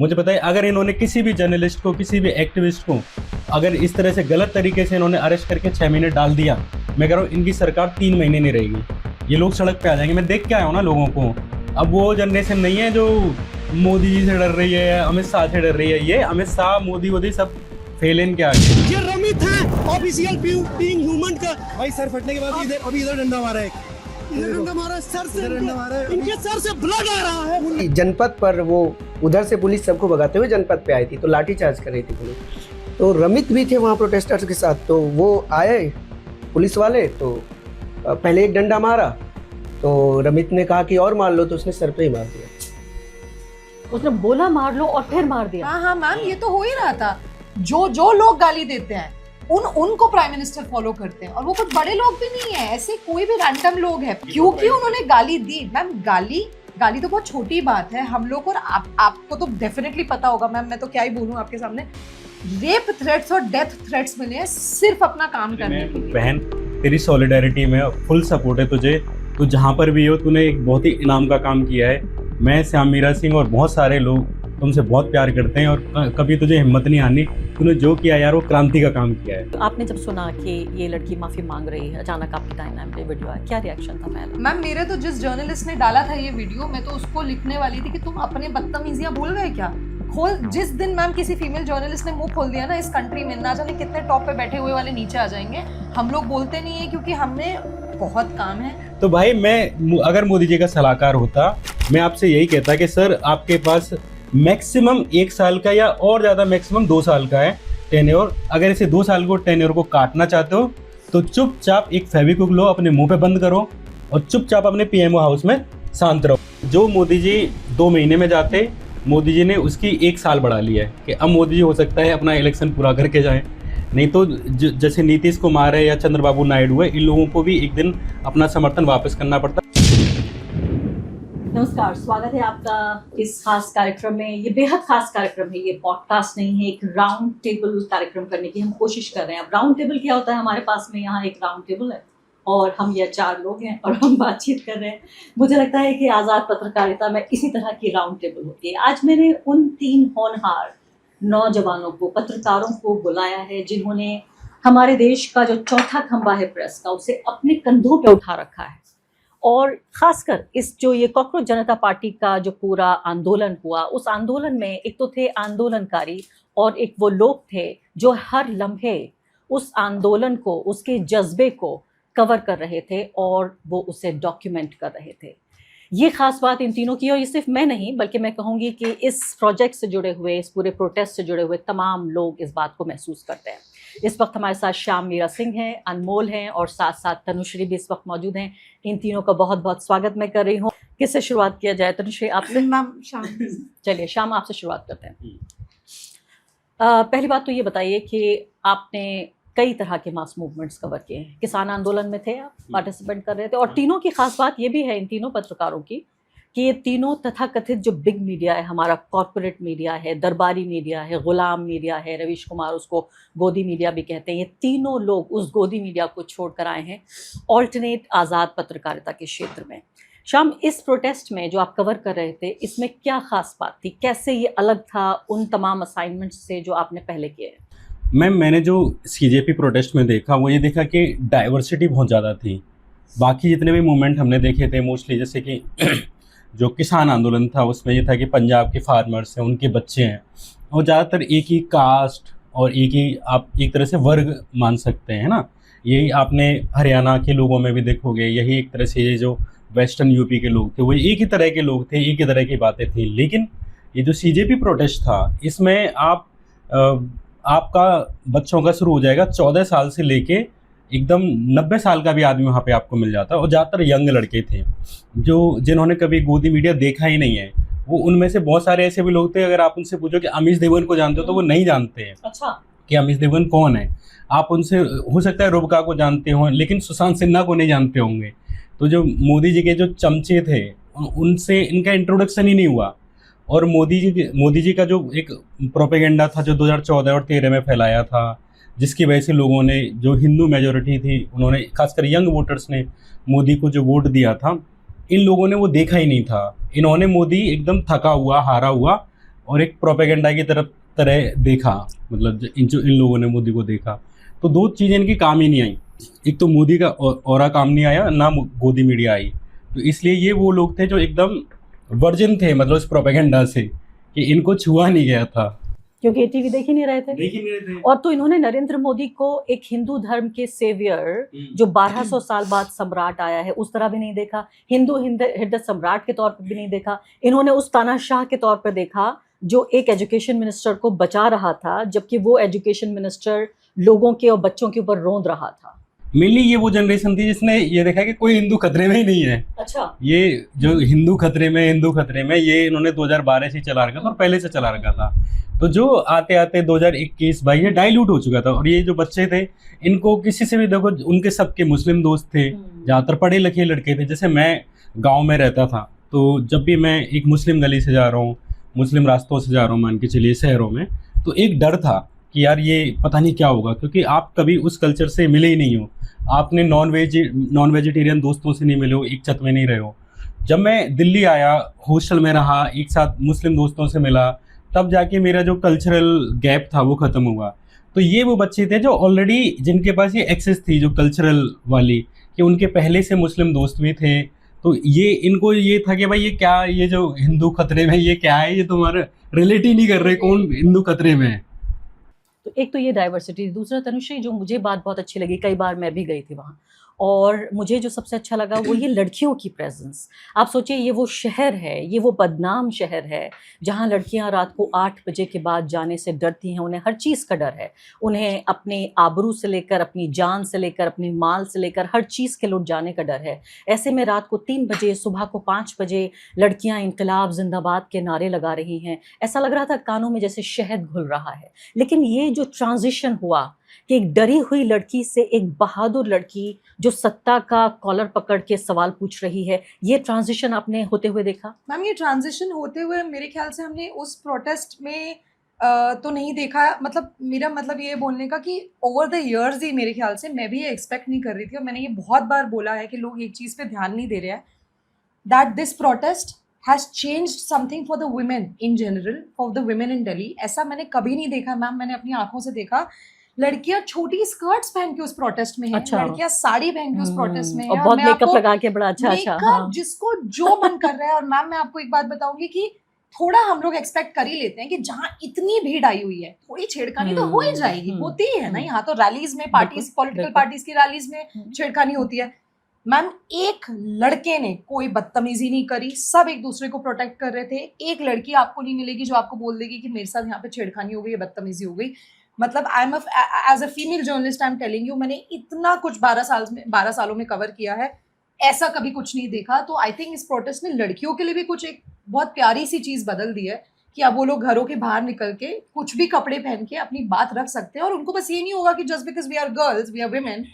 मुझे बताइए, अगर इन्होंने किसी भी जर्नलिस्ट को, किसी भी एक्टिविस्ट को अगर इस तरह से गलत तरीके से इन्होंने अरेस्ट करके 6 महीने डाल दिया, मैं कह रहा हूँ इनकी सरकार 3 महीने नहीं रहेगी, ये लोग सड़क पे आ जाएंगे। मैं देख के आया हूँ ना लोगों को। अब वो जनरेशन नहीं है जो मोदी जी से डर रही है, अमित शाह से डर रही है। ये अमित शाह, मोदी सब फेल इनके आगे। ये रमित है ऑफिशियल बीइंग ह्यूमन का। भाई सर फटने के बाद अभी इधर डंडा मारा है, इधर डंडा मारा है, सर से डंडा मारा है, इनके सर से ब्लड आ रहा है। जनपद पर वो उधर से पुलिस सबको भगाते हुए जनपद पे आई थी, तो लाठीचार्ज कर रही थी पुलिस। तो रमित भी थे वहाँ प्रोटेस्टर्स के साथ, तो वो आए पुलिस वाले, तो पहले एक डंडा मारा, तो रमित ने कहा कि और मार लो, तो उसने सर पे ही मार दिया। उसने बोला मार लो और फिर मार दिया। हाँ मैम, ये तो हो ही रहा था। जो लोग गाली देते हैं उनको प्राइम मिनिस्टर फॉलो करते हैं, और वो कुछ बड़े लोग भी नहीं है, ऐसे कोई भी रैंडम लोग है। क्योंकि उन्होंने गाली दी। मैम गाली तो बहुत छोटी बात है हम लोग को, और आपको तो डेफिनेटली पता होगा मैम, मैं तो क्या ही बोलूं आपके सामने। रेप थ्रेट्स और डेथ थ्रेट्स मिले हैं सिर्फ अपना काम करने के लिए। बहन, तेरी सॉलिडारिटी में फुल सपोर्ट है तुझे। तू जहाँ पर भी हो, तूने एक बहुत ही इनाम का काम किया है। मैं, श्याम मीरा सिंह और बहुत सारे लोग तुमसे बहुत प्यार करते हैं, और कभी तुझे हिम्मत नहीं आनी। तूने जो किया यार, वो क्रांति का काम किया है। आपने जब सुना कि ये लड़की माफी मांग रही है, अचानक आपकी टाइमलाइन पे वीडियो आया, क्या रिएक्शन था? मैम मेरे तो जिस जर्नलिस्ट ने डाला था ये वीडियो, मैं तो उसको लिखने वाली थी कि तुम अपने बदतमीजियां भूल गए क्या? जिस दिन मैम किसी फीमेल जर्नलिस्ट ने मुंह खोल दिया ना इस कंट्री में, ना जाने कितने टॉप पे बैठे हुए वाले नीचे आ जाएंगे। हम लोग बोलते नहीं है क्योंकि हमें बहुत काम है। तो भाई, मैं अगर मोदी जी का सलाहकार होता, मैं आपसे यही कहता कि सर आपके पास मैक्सिमम 1 साल का या और ज़्यादा मैक्सिमम 2 साल का है टेन्योर। अगर इसे 2 साल को टेन्योर को काटना चाहते हो तो चुपचाप एक फेविक्विक लो, अपने मुंह पे बंद करो और चुपचाप अपने पीएमओ हाउस में शांत रहो। जो मोदी जी 2 महीने में जाते, मोदी जी ने उसकी 1 साल बढ़ा लिया है कि अब मोदी जी हो सकता है अपना इलेक्शन पूरा करके जाएं। नहीं तो जैसे नीतीश कुमार है या चंद्रबाबू नायडू है, इन लोगों को भी एक दिन अपना समर्थन वापस करना पड़ता। नमस्कार, स्वागत है आपका इस खास कार्यक्रम में। ये बेहद खास कार्यक्रम है, ये पॉडकास्ट नहीं है, एक राउंड टेबल कार्यक्रम करने की हम कोशिश कर रहे हैं। अब राउंड टेबल क्या होता है? हमारे पास में यहाँ एक राउंड टेबल है और हम ये 4 लोग हैं और हम बातचीत कर रहे हैं। मुझे लगता है कि आज़ाद पत्रकारिता में इसी तरह की राउंड टेबल होती है। आज मैंने उन 3 होनहार नौजवानों को, पत्रकारों को बुलाया है जिन्होंने हमारे देश का जो चौथा खंभा है प्रेस का, उसे अपने कंधों पे उठा रखा है। और खासकर इस जो ये कॉकरोच जनता पार्टी का जो पूरा आंदोलन हुआ, उस आंदोलन में एक तो थे आंदोलनकारी और एक वो लोग थे जो हर लम्हे उस आंदोलन को, उसके जज्बे को कवर कर रहे थे और वो उसे डॉक्यूमेंट कर रहे थे। ये खास बात इन तीनों की, और ये सिर्फ मैं नहीं बल्कि मैं कहूँगी कि इस प्रोजेक्ट से जुड़े हुए, इस पूरे प्रोटेस्ट से जुड़े हुए तमाम लोग इस बात को महसूस करते हैं। इस वक्त हमारे साथ श्याम मीरा सिंह हैं, अनमोल हैं और साथ साथ तनुश्री भी इस वक्त मौजूद हैं। इन तीनों का बहुत बहुत स्वागत मैं कर रही हूँ। किससे शुरुआत किया जाए? तनुश्री आपसे? मैम श्याम। चलिए श्याम, आपसे शुरुआत करते हैं। पहली बात तो ये बताइए कि आपने कई तरह के मास मूवमेंट्स कवर किए हैं। किसान आंदोलन में थे आप, पार्टिसिपेंट कर रहे थे, और तीनों की खास बात ये भी है इन तीनों पत्रकारों की कि ये तीनों तथाकथित जो बिग मीडिया है, हमारा कॉर्पोरेट मीडिया है, दरबारी मीडिया है, गुलाम मीडिया है, रवीश कुमार उसको गोदी मीडिया भी कहते हैं, ये तीनों लोग उस गोदी मीडिया को छोड़कर आए हैं ऑल्टरनेट आज़ाद पत्रकारिता के क्षेत्र में। शाम, इस प्रोटेस्ट में जो आप कवर कर रहे थे, इसमें क्या खास बात थी? कैसे ये अलग था उन तमाम असाइनमेंट्स से जो आपने पहले किए हैं? मैम, मैंने जो सीजेपी प्रोटेस्ट में देखा वो ये देखा कि डाइवर्सिटी बहुत ज़्यादा थी। बाकी जितने भी मूवमेंट हमने देखे थे मोस्टली, जैसे कि जो किसान आंदोलन था उसमें ये था कि पंजाब के फार्मर्स हैं, उनके बच्चे हैं, और ज़्यादातर एक ही कास्ट और एक ही आप एक तरह से वर्ग मान सकते हैं ना। यही आपने हरियाणा के लोगों में भी देखोगे, यही एक तरह से ये जो वेस्टर्न यूपी के लोग थे वो एक ही तरह के लोग थे, एक ही तरह की बातें थी। लेकिन ये जो सीजेपी प्रोटेस्ट था, इसमें आपका बच्चों का शुरू हो जाएगा 14 साल से लेके एकदम 90 साल का भी आदमी वहाँ पे आपको मिल जाता है, और ज़्यादातर यंग लड़के थे जिन्होंने कभी गोदी मीडिया देखा ही नहीं है। वो उनमें से बहुत सारे ऐसे भी लोग थे, अगर आप उनसे पूछो कि अमीश देवगन को जानते हो तो वो नहीं जानते हैं। अच्छा, कि अमीश देवगन कौन है। आप उनसे हो सकता है रुबका को जानते हो, लेकिन सुशांत सिन्हा को नहीं जानते होंगे। तो जो मोदी जी के जो चमचे थे उनसे इनका इंट्रोडक्शन ही नहीं हुआ। और मोदी जी का जो एक प्रोपेगेंडा था जो 2014 और 13 में फैलाया था, जिसकी वजह से लोगों ने, जो हिंदू मेजोरिटी थी, उन्होंने खासकर यंग वोटर्स ने मोदी को जो वोट दिया था, इन लोगों ने वो देखा ही नहीं था। इन्होंने मोदी एकदम थका हुआ, हारा हुआ और एक प्रोपेगेंडा की तरह देखा, मतलब इन लोगों ने मोदी को देखा, तो दो चीज़ें इनकी काम ही नहीं आई। एक तो मोदी का ऑरा काम नहीं आया, ना गोदी मीडिया आई। तो इसलिए ये वो लोग थे जो एकदम वर्जिन थे, मतलब इस प्रोपेगेंडा से, कि इनको छुआ नहीं गया था। क्योंकि ये टीवी देख ही नहीं रहे थे। और तो इन्होंने नरेंद्र मोदी को एक हिंदू धर्म के सेवियर जो 1200 साल बाद सम्राट आया है उस तरह भी नहीं देखा, हिंदू हृदय सम्राट के तौर पर भी नहीं देखा। इन्होंने उस तानाशाह के तौर पर देखा जो एक एजुकेशन मिनिस्टर को बचा रहा था, जबकि वो एजुकेशन मिनिस्टर लोगों के और बच्चों के ऊपर रोंद रहा था। मेनली ये वो जनरेशन थी जिसने ये देखा कि कोई हिंदू खतरे में ही नहीं है। अच्छा, ये जो हिंदू खतरे में ये इन्होंने 2012 से चला रखा था और पहले से चला रखा था। तो जो आते आते 2021 भाई ये डाइल्यूट हो चुका था। और ये जो बच्चे थे इनको किसी से भी देखो, उनके सबके मुस्लिम दोस्त थे, ज़्यादातर पढ़े लिखे लड़के थे। जैसे मैं गाँव में रहता था, तो जब भी मैं एक मुस्लिम गली से जा रहा हूँ, मुस्लिम रास्तों से जा रहा हूँ, मान के चलिए शहरों में, तो एक डर था कि यार ये पता नहीं क्या होगा, क्योंकि आप कभी उस कल्चर से मिले ही नहीं हो, आपने नॉन वेजिटेरियन दोस्तों से नहीं मिले हो, एक छत में नहीं रहे हो। जब मैं दिल्ली आया, हॉस्टल में रहा, एक साथ मुस्लिम दोस्तों से मिला, तब जाके मेरा जो कल्चरल गैप था वो ख़त्म हुआ। तो ये वो बच्चे थे जो ऑलरेडी, जिनके पास ये एक्सेस थी जो कल्चरल वाली, कि उनके पहले से मुस्लिम दोस्त भी थे। तो ये इनको ये था कि भाई ये क्या, ये जो हिंदू खतरे में, ये क्या है, ये तुम्हारा रिलेट ही नहीं कर रहे कौन हिंदू खतरे में है। तो एक तो ये डाइवर्सिटी, दूसरा तनुश्री जो मुझे बात बहुत अच्छी लगी, कई बार मैं भी गई थी वहाँ, और मुझे जो सबसे अच्छा लगा वो ये लड़कियों की प्रेजेंस। आप सोचिए, ये वो शहर है, ये वो बदनाम शहर है जहाँ लड़कियाँ रात को 8 बजे के बाद जाने से डरती हैं। उन्हें हर चीज़ का डर है, उन्हें अपने आबरू से लेकर, अपनी जान से लेकर, अपनी माल से लेकर हर चीज़ के लुट जाने का डर है। ऐसे में रात को 3 बजे, सुबह को 5 बजे लड़कियाँ इनकलाब जिंदाबाद के नारे लगा रही हैं। ऐसा लग रहा था कानों में जैसे शहद घुल रहा है। लेकिन ये जो ट्रांजिशन हुआ कि एक डरी हुई लड़की से एक बहादुर लड़की जो सत्ता का कॉलर पकड़ के सवाल पूछ रही है, ये ट्रांजिशन आपने होते हुए देखा? मैम, ये ट्रांजिशन होते हुए मेरे ख्याल से हमने उस प्रोटेस्ट में तो नहीं देखा। मतलब मेरा मतलब ये बोलने का कि ओवर द इयर्स ही मेरे ख्याल से मैं भी ये एक्सपेक्ट नहीं कर रही थी, और मैंने ये बहुत बार बोला है कि लोग एक चीज़ पे ध्यान नहीं दे रहे हैं, that this protest has changed something for the women in general, for the women in Delhi. ऐसा मैंने कभी नहीं देखा मैम, मैंने अपनी आंखों से देखा। लड़कियां छोटी स्कर्ट्स पहन के उस प्रोटेस्ट में हैं, अच्छा। लड़कियां साड़ी पहन के उस प्रोटेस्ट में हैं, और बहुत मैं मेकअप आपको लगा के बड़ा अच्छा हाँ। जिसको जो मन कर रहा है। और मैम मैं आपको एक बात बताऊंगी कि थोड़ा हम लोग एक्सपेक्ट कर ही लेते हैं कि जहाँ इतनी भीड़ आई हुई है, थोड़ी छेड़खानी तो हो ही जाएगी, होती ही है ना। यहाँ तो रैलीज में, पार्टीज, पॉलिटिकल पार्टीज की रैलीज में छेड़खानी होती है। मैम, एक लड़के ने कोई बदतमीजी नहीं करी, सब एक दूसरे को प्रोटेक्ट कर रहे थे। एक लड़की आपको नहीं मिलेगी जो आपको बोल देगी कि मेरे साथ यहाँ पे छेड़खानी हो गई, बदतमीजी हो गई। मतलब as a female journalist I am telling you, मैंने इतना कुछ 12 सालों में कवर किया है, ऐसा कभी कुछ नहीं देखा। तो आई थिंक इस प्रोटेस्ट ने लड़कियों के लिए भी कुछ एक बहुत प्यारी सी चीज़ बदल दी है कि अब वो लोग घरों के बाहर निकल के कुछ भी कपड़े पहन के अपनी बात रख सकते हैं, और उनको बस ये नहीं होगा कि just because we are girls, we are women,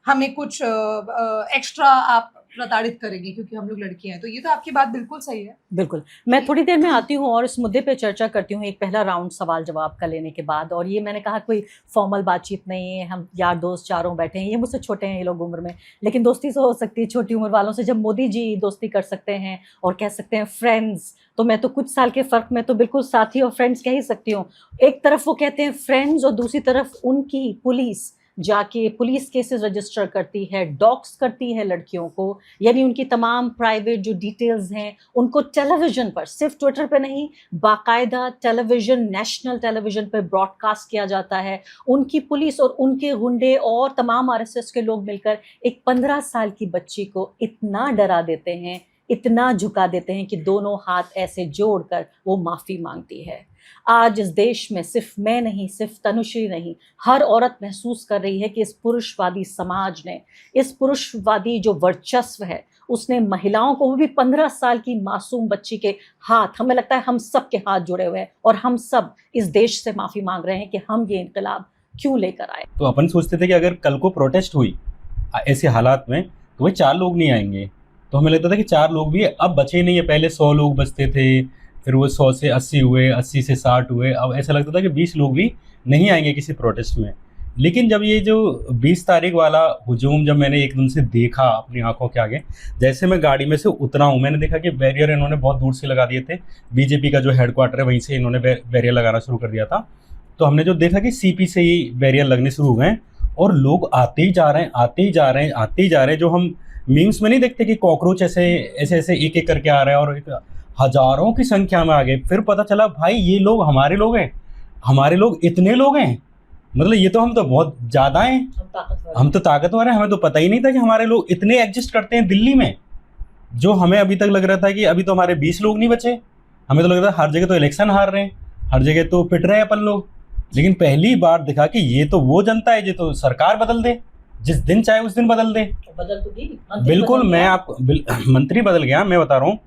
हमें कुछ एक्स्ट्रा आप प्रताड़ित करेंगे क्योंकि हम लोग लड़कियां हैं। तो ये तो आपकी बात बिल्कुल सही है। बिल्कुल, मैं थोड़ी देर में आती हूँ और इस मुद्दे पे चर्चा करती हूँ एक पहला राउंड सवाल जवाब का लेने के बाद। और ये मैंने कहा कोई फॉर्मल बातचीत नहीं है, हम यार दोस्त चारों बैठे हैं। ये मुझसे छोटे हैं ये लोग उम्र में, लेकिन दोस्ती तो हो सकती है छोटी उम्र वालों से। जब मोदी जी दोस्ती कर सकते हैं और कह सकते हैं फ्रेंड्स, तो मैं तो कुछ साल के फ़र्क में तो बिल्कुल साथी और फ्रेंड्स कह ही सकती हूँ। एक तरफ वो कहते हैं फ्रेंड्स और दूसरी तरफ उनकी पुलिस जाके पुलिस केसेस रजिस्टर करती है, डॉक्स करती है लड़कियों को, यानी उनकी तमाम प्राइवेट जो डिटेल्स हैं उनको टेलीविज़न पर, सिर्फ ट्विटर पे नहीं, बाकायदा टेलीविज़न, नेशनल टेलीविज़न पर ब्रॉडकास्ट किया जाता है। उनकी पुलिस और उनके गुंडे और तमाम आरएसएस के लोग मिलकर एक 15 साल की बच्ची को इतना डरा देते हैं, इतना झुका देते हैं कि दोनों हाथ ऐसे जोड़कर वो माफ़ी मांगती है। आज इस देश में सिर्फ मैं नहीं, सिर्फ तनुश्री नहीं, हर औरत महसूस कर रही है कि इस पुरुषवादी समाज ने, इस पुरुषवादी जो वर्चस्व है, उसने महिलाओं को, वो भी 15 साल की मासूम बच्ची के हाथ, हमें लगता है हम सब के हाथ जुड़े हुए हैं और हम सब इस देश से माफ़ी मांग रहे हैं कि हम ये इनकलाब क्यों लेकर आए। तो अपन सोचते थे कि अगर कल को प्रोटेस्ट हुई ऐसे हालात में तो वही 4 लोग नहीं आएंगे। तो हमें लगता था कि 4 लोग भी अब बचे नहीं है। पहले 100 लोग बचते थे, फिर वो 100 से 80 हुए, 80 से 60 हुए, अब ऐसा लगता था कि 20 लोग भी नहीं आएंगे किसी प्रोटेस्ट में। लेकिन जब ये जो 20 तारीख वाला हुजूम जब मैंने एकदम से देखा अपनी आंखों के आगे, जैसे मैं गाड़ी में से उतरा हूँ, मैंने देखा कि बैरियर इन्होंने बहुत दूर से लगा दिए थे। बीजेपी का जो हेडक्वार्टर है वहीं से इन्होंने बैरियर लगाना शुरू कर दिया था। तो हमने जो देखा कि सीपी से ही बैरियर लगने शुरू हो गए और लोग आते ही जा रहे हैं, आते ही जा रहे हैं, आते ही जा रहे हैं। जो हम मीम्स में नहीं देखते कि कॉकरोच ऐसे ऐसे ऐसे एक एक करके आ रहे हैं और हजारों की संख्या में आ गए। फिर पता चला भाई ये लोग हमारे लोग हैं, हमारे लोग इतने लोग हैं, मतलब ये तो हम तो बहुत ज़्यादा हैं, हम तो ताकतवर हैं। हमें तो पता ही नहीं था कि हमारे लोग इतने एग्जिस्ट करते हैं दिल्ली में। जो हमें अभी तक लग रहा था कि अभी तो हमारे 20 लोग नहीं बचे, हमें तो लग रहा था हर जगह तो इलेक्शन हार रहे हैं, हर जगह तो पिट रहे हैं अपन लोग। लेकिन पहली बार दिखा कि ये तो वो जनता है जो तो सरकार बदल दे, जिस दिन चाहे उस दिन बदल दे। बदल तो दी, बिल्कुल, मैं आपको मंत्री बदल गया। मैं बता रहा हूँ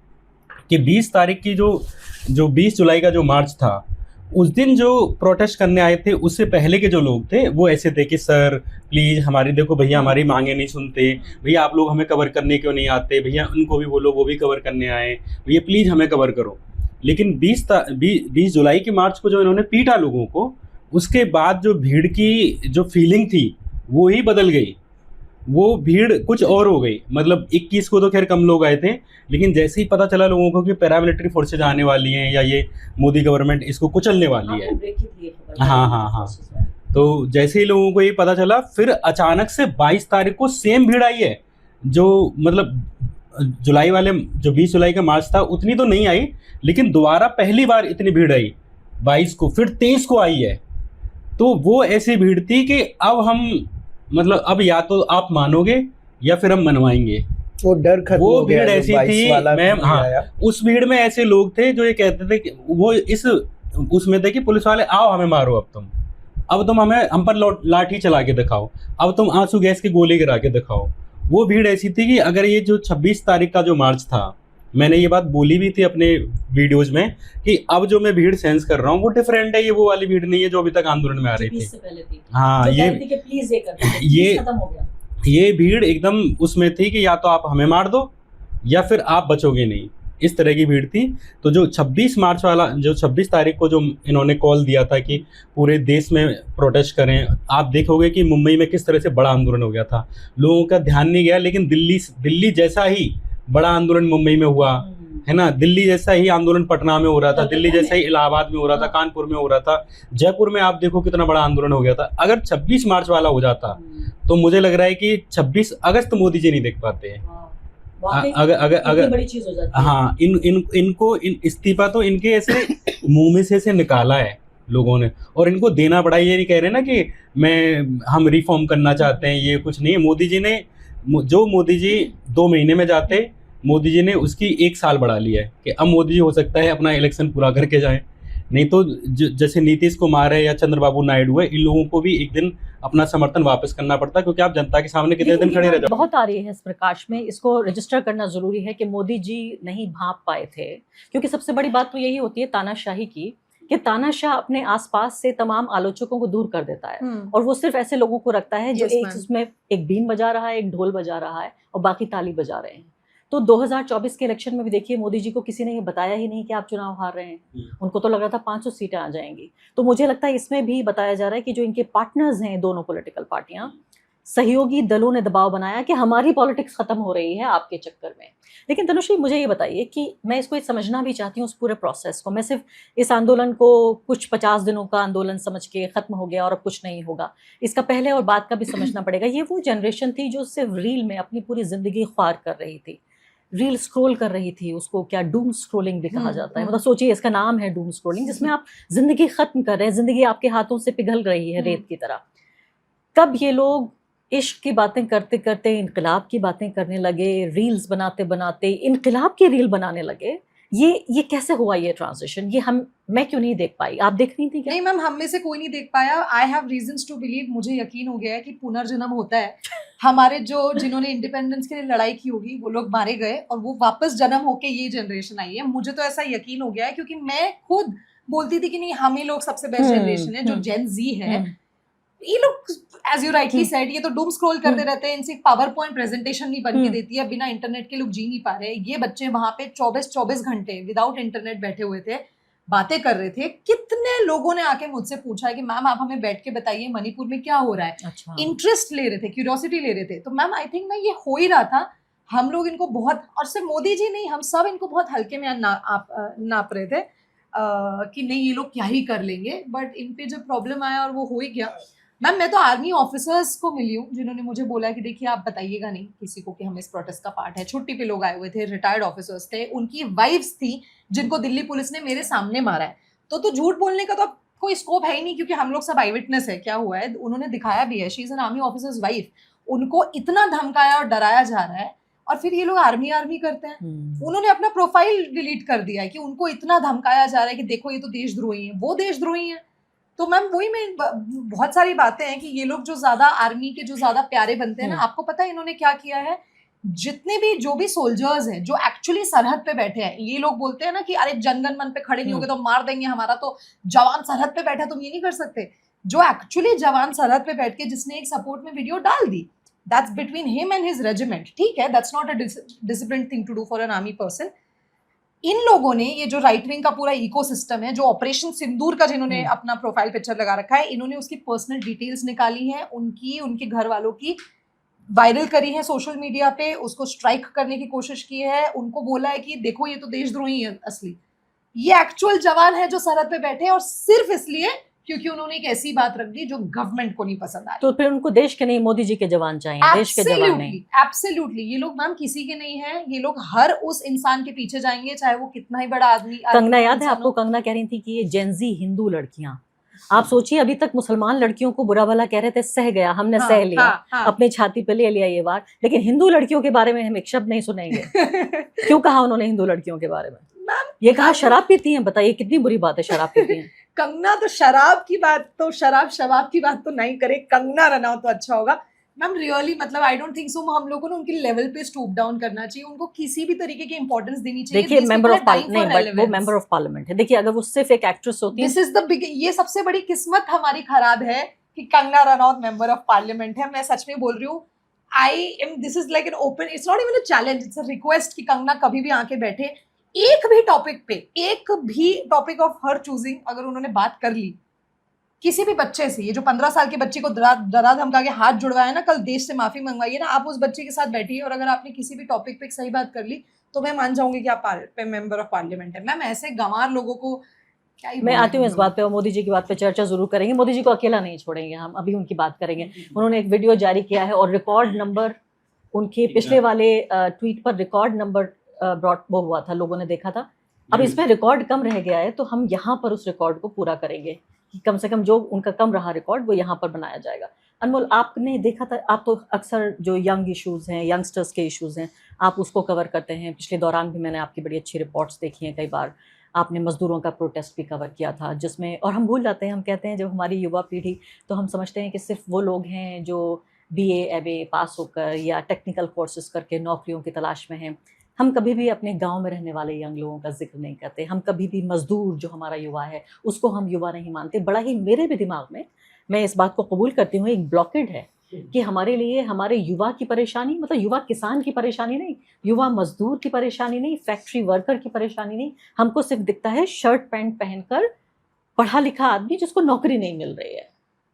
कि 20 तारीख की जो 20 जुलाई का जो मार्च था, उस दिन जो प्रोटेस्ट करने आए थे उससे पहले के जो लोग थे वो ऐसे थे कि सर प्लीज़ हमारी, देखो भैया हमारी मांगे नहीं सुनते, भैया आप लोग हमें कवर करने क्यों नहीं आते, भैया उनको भी बोलो वो भी कवर करने आए, भैया प्लीज़ हमें कवर करो। लेकिन 20 जुलाई की मार्च को जो इन्होंने पीटा लोगों को, उसके बाद जो भीड़ की जो फीलिंग थी वो ही बदल गई। वो भीड़ कुछ और हो गई। मतलब 21 को तो खैर कम लोग आए थे, लेकिन जैसे ही पता चला लोगों को कि पैरामिलिट्री फोर्सेज आने वाली हैं या ये मोदी गवर्नमेंट इसको कुचलने वाली है, हाँ, तो जैसे ही लोगों को ये पता चला, फिर अचानक से 22 तारीख को सेम भीड़ आई है। जो मतलब जुलाई वाले जो 20 जुलाई का मार्च था उतनी तो नहीं आई, लेकिन दोबारा पहली बार इतनी भीड़ आई 22 को, फिर 23 को आई है। तो वो ऐसी भीड़ थी कि अब हम, मतलब अब या तो आप मानोगे या फिर हम मनवाएंगे। वो डर खत्म वो हो गया, भीड़ ऐसी थी मैम, हाँ, उस भीड़ में ऐसे लोग थे जो ये कहते थे कि वो इस उसमें थे कि पुलिस वाले आओ हमें मारो, अब तुम हमें हम पर लाठी चला के दिखाओ, अब तुम आंसू गैस की गोली गिरा के दिखाओ। वो भीड़ ऐसी थी कि अगर ये जो 26 तारीख का जो मार्च था, मैंने ये बात बोली भी थी अपने वीडियोज में कि अब जो मैं भीड़ सेंस कर रहा हूँ वो डिफरेंट है, ये वो वाली भीड़ नहीं है जो अभी तक आंदोलन में आ रही थी। हाँ, ये भीड़ एकदम उसमें थी कि या तो आप हमें मार दो या फिर आप बचोगे नहीं, इस तरह की भीड़ थी। तो जो 26 मार्च वाला, जो 26 तारीख को जो इन्होंने कॉल दिया था कि पूरे देश में प्रोटेस्ट करें, आप देखोगे कि मुंबई में किस तरह से बड़ा आंदोलन हो गया था, लोगों का ध्यान नहीं गया। लेकिन दिल्ली जैसा ही बड़ा आंदोलन मुंबई में हुआ है ना, दिल्ली जैसा ही आंदोलन पटना में हो रहा था, दिल्ली जैसा ही इलाहाबाद में हो रहा था, कानपुर में हो रहा था, जयपुर में आप देखो कितना बड़ा आंदोलन हो गया था। अगर 26 मार्च वाला हो जाता तो मुझे लग रहा है कि 26 अगस्त मोदी जी नहीं देख पाते हैं। अगर बड़ी चीज हो जाती है। हाँ, इनको इस्तीफा तो इनके ऐसे मुंह में से ऐसे निकाला है लोगों ने, और इनको देना पड़ा। ये नहीं कह रहे ना कि हम रिफॉर्म करना चाहते हैं, ये कुछ नहीं है। मोदी जी 2 महीने में जाते, मोदी जी ने उसकी 1 साल बढ़ा लिया है कि अब मोदी जी हो सकता है अपना इलेक्शन पूरा करके जाएं। नहीं तो जैसे नीतीश कुमार है या चंद्रबाबू नायडू है, इन लोगों को भी एक दिन अपना समर्थन वापस करना पड़ता है, क्योंकि आप जनता के सामने कितने दिन खड़े रह जाओ। बहुत आ रही है इस प्रकाश में, इसको रजिस्टर करना जरूरी है कि मोदी जी नहीं भांप पाए थे, क्योंकि सबसे बड़ी बात तो यही होती है तानाशाही की, कि तानाशाह अपने आसपास से तमाम आलोचकों को दूर कर देता है और वो सिर्फ ऐसे लोगों को रखता है जो उसमें एक बीन बजा रहा है, एक ढोल बजा रहा है और बाकी ताली बजा रहे हैं। तो 2024 के इलेक्शन में भी देखिए, मोदी जी को किसी ने ये बताया ही नहीं कि आप चुनाव हार रहे हैं। उनको तो लग रहा था 500 सीटें आ जाएंगी। तो मुझे लगता है इसमें भी बताया जा रहा है कि जो इनके पार्टनर्स हैं, दोनों पॉलिटिकल पार्टियां, सहयोगी दलों ने दबाव बनाया कि हमारी पॉलिटिक्स खत्म हो रही है आपके चक्कर में। लेकिन तनुश्री, मुझे ये बताइए कि मैं इसको समझना भी चाहती हूँ, उस पूरे प्रोसेस को। मैं सिर्फ इस आंदोलन को कुछ 50 दिनों का आंदोलन समझ के खत्म हो गया और अब कुछ नहीं होगा, इसका पहले और बाद का भी समझना पड़ेगा। ये वो जनरेशन थी जो सिर्फ रील में अपनी पूरी जिंदगी ख्वार कर रही थी, रील स्क्रॉल कर रही थी। उसको क्या डूम स्क्रॉलिंग भी कहा जाता है। मतलब सोचिए, इसका नाम है डूम स्क्रॉलिंग, जिसमें आप जिंदगी खत्म कर रहे हैं, जिंदगी आपके हाथों से पिघल रही है रेत की तरह। कब ये लोग इश्क की बातें करते करते इनकलाब की बातें करने लगे, रील्स बनाते बनाते इनकलाब की रील बनाने लगे, ये कैसे हुआ ये ट्रांजिशन? ये मैं क्यों नहीं देख पाई? आप देख रही थी क्या? नहीं मैम, हम में से कोई नहीं देख पाया। I have reasons to believe, मुझे यकीन हो गया है कि पुनर्जन्म होता है। हमारे जिन्होंने इंडिपेंडेंस के लिए लड़ाई की होगी वो लोग मारे गए और वो वापस जन्म होके ये जनरेशन आई है। मुझे तो ऐसा यकीन हो गया है, क्योंकि मैं खुद बोलती थी कि नहीं, हम ही लोग सबसे बेस्ट जनरेशन है, जो जेन जी है। ये लोग एज यू राइटली सेड, ये तो डूम स्क्रॉल करते रहते हैं, इनसे पावर पॉइंट प्रेजेंटेशन नहीं बन के देती है। बिना इंटरनेट के लोग जी नहीं पा रहे। ये बच्चे वहां पे 24 घंटे विदाउट इंटरनेट बैठे हुए थे, बातें कर रहे थे, कितने लोगों ने आके मुझसे पूछा है कि मैम आप हमें बैठ के बताइए मणिपुर में क्या हो रहा है। अच्छा, इंटरेस्ट ले रहे थे, क्यूरियोसिटी ले रहे थे। तो मैम आई थिंक ना ये हो ही रहा था, हम लोग इनको बहुत, और सिर्फ मोदी जी नहीं, हम सब इनको बहुत हल्के में नाप रहे थे कि नहीं ये लोग क्या ही कर लेंगे। बट इन पे जब प्रॉब्लम आया और वो हो ही गया। मैम मैं तो आर्मी ऑफिसर्स को मिली हूँ जिन्होंने मुझे बोला कि देखिए आप बताइएगा नहीं किसी को कि हम इस प्रोटेस्ट का पार्ट है। छुट्टी पे लोग आए हुए थे, रिटायर्ड ऑफिसर्स थे, उनकी वाइफ्स थी जिनको दिल्ली पुलिस ने मेरे सामने मारा है। तो झूठ बोलने का तो अब कोई स्कोप है ही नहीं, क्योंकि हम लोग सब आई विटनेस है क्या हुआ है, उन्होंने दिखाया भी है। She is an army officers wife. उनको इतना धमकाया और डराया जा रहा है और फिर ये लोग आर्मी आर्मी करते हैं। उन्होंने अपना प्रोफाइल डिलीट कर दिया है कि उनको इतना धमकाया जा रहा है कि देखो ये तो देशद्रोही है, वो देशद्रोही है। तो मैम वही में बहुत सारी बातें हैं कि ये लोग जो ज्यादा आर्मी के जो ज्यादा प्यारे बनते हैं ना, आपको पता है इन्होंने क्या किया है, जितने भी जो भी सोल्जर्स हैं जो एक्चुअली सरहद पे बैठे हैं, ये लोग बोलते हैं ना कि अरे जनगण मन पे खड़े नहीं होगे तो मार देंगे, हमारा तो जवान सरहद पे बैठा, तुम ये नहीं कर सकते। जो एक्चुअली जवान सरहद पे बैठ के जिसने एक सपोर्ट में वीडियो डाल दी, that's between him and his regiment, ठीक है, that's not a discipline thing to do for an army person. इन लोगों ने ये जो राइट विंग का पूरा इकोसिस्टम है, जो ऑपरेशन सिंदूर का जिन्होंने अपना प्रोफाइल पिक्चर लगा रखा है, इन्होंने उसकी पर्सनल डिटेल्स निकाली है, उनकी उनके घर वालों की वायरल करी है सोशल मीडिया पे, उसको स्ट्राइक करने की कोशिश की है, उनको बोला है कि देखो ये तो देशद्रोही है असली, ये एक्चुअल जवान है जो सरहद पे बैठे हैं, और सिर्फ इसलिए क्योंकि उन्होंने एक ऐसी बात रख दी जो गवर्नमेंट को नहीं पसंद आई। तो फिर उनको देश के नहीं मोदी जी के जवान चाहिए, देश के जवान नहीं। एब्सोल्युटली ये लोग मैम किसी के नहीं है, ये लोग हर उस इंसान के पीछे जाएंगे चाहे वो कितना ही बड़ा आदमी। कंगना याद है आपको, कंगना कह रही थी कि ये जेंजी हिंदू लड़कियां, आप सोचिए अभी तक मुसलमान लड़कियों को बुरा भला कह रहे थे, सह गया, हमने सह लिया, अपनी छाती पे ले लिया ये बात, लेकिन हिंदू लड़कियों के बारे में हम एक शब्द नहीं सुनेंगे। क्यों कहा उन्होंने हिंदू लड़कियों के बारे में? ये कहा शराब पीती हैं, बताइए कितनी बुरी बात है शराब पीती हैं। कंगना तो शराब की बात तो शराब की बात तो नहीं करे, कंगना रनौत तो अच्छा होगा। मैम रियली मतलब आई डोंट थिंक सो हम लोगों को उनके लेवल पे स्टूप डाउन करना चाहिए, उनको किसी भी तरीके की इंपॉर्टेंस देनी चाहिए। देखिए मेंबर ऑफ पार्लियामेंट नहीं, बट वो मेंबर ऑफ पार्लियामेंट है। देखिए अगर वो सिर्फ एक एक्ट्रेस होती है, दिस इज द बिग, ये सबसे बड़ी किस्मत हमारी खराब है कि Kangana Ranaut member of parliament है। मैं सच में बोल रही हूँ, I am, this is like an open, it's not even a challenge, it's a request कि कंगना कभी भी आके बैठे, एक भी टॉपिक ऑफ हर चूजिंग अगर उन्होंने बात कर ली किसी भी बच्चे से, ये जो 15 साल के बच्चे को डरा धमका के हाथ जुड़वाया ना, कल देश से माफी मंगवाइए ना, आप उस बच्चे के साथ बैठिए और अगर आपने किसी भी टॉपिक पे एक सही बात कर ली तो मैं मान जाऊंगी कि आप मेंबर ऑफ पार्लियामेंट है। मैम ऐसे गंवार लोगों को क्या ही, मैं आती हूँ इस बात पे और मोदी जी की बात पे चर्चा जरूर करेंगे। मोदी जी को अकेला नहीं छोड़ेंगे हम, अभी उनकी बात करेंगे। उन्होंने एक वीडियो जारी किया है और रिकॉर्ड नंबर, उनके पिछले वाले ट्वीट पर रिकॉर्ड नंबर ब्रॉड वो हुआ था, लोगों ने देखा था। अब इसमें रिकॉर्ड कम रह गया है तो हम यहाँ पर उस रिकॉर्ड को पूरा करेंगे कि कम से कम जो उनका कम रहा रिकॉर्ड वो यहाँ पर बनाया जाएगा। अनमोल आपने देखा था, आप तो अक्सर जो यंग इश्यूज़ हैं, यंगस्टर्स के इश्यूज़ हैं, आप उसको कवर करते हैं। पिछले दौरान भी मैंने आपकी बड़ी अच्छी रिपोर्ट्स देखी हैं, कई बार आपने मजदूरों का प्रोटेस्ट भी कवर किया था, जिसमें, और हम भूल जाते हैं, हम कहते हैं जब हमारी युवा पीढ़ी, तो हम समझते हैं कि सिर्फ वो लोग हैं जो BA MA पास होकर या टेक्निकल कोर्सेज करके नौकरियों की तलाश में हैं। हम कभी भी अपने गांव में रहने वाले यंग लोगों का जिक्र नहीं करते, हम कभी भी मजदूर जो हमारा युवा है उसको हम युवा नहीं मानते। बड़ा ही मेरे भी दिमाग में, मैं इस बात को कबूल करती हूँ, एक ब्लॉकेड है कि हमारे लिए हमारे युवा की परेशानी, मतलब युवा किसान की परेशानी नहीं, युवा मजदूर की परेशानी नहीं, फैक्ट्री वर्कर की परेशानी नहीं, हमको सिर्फ दिखता है शर्ट पैंट पहनकर पढ़ा लिखा आदमी जिसको नौकरी नहीं मिल रही है,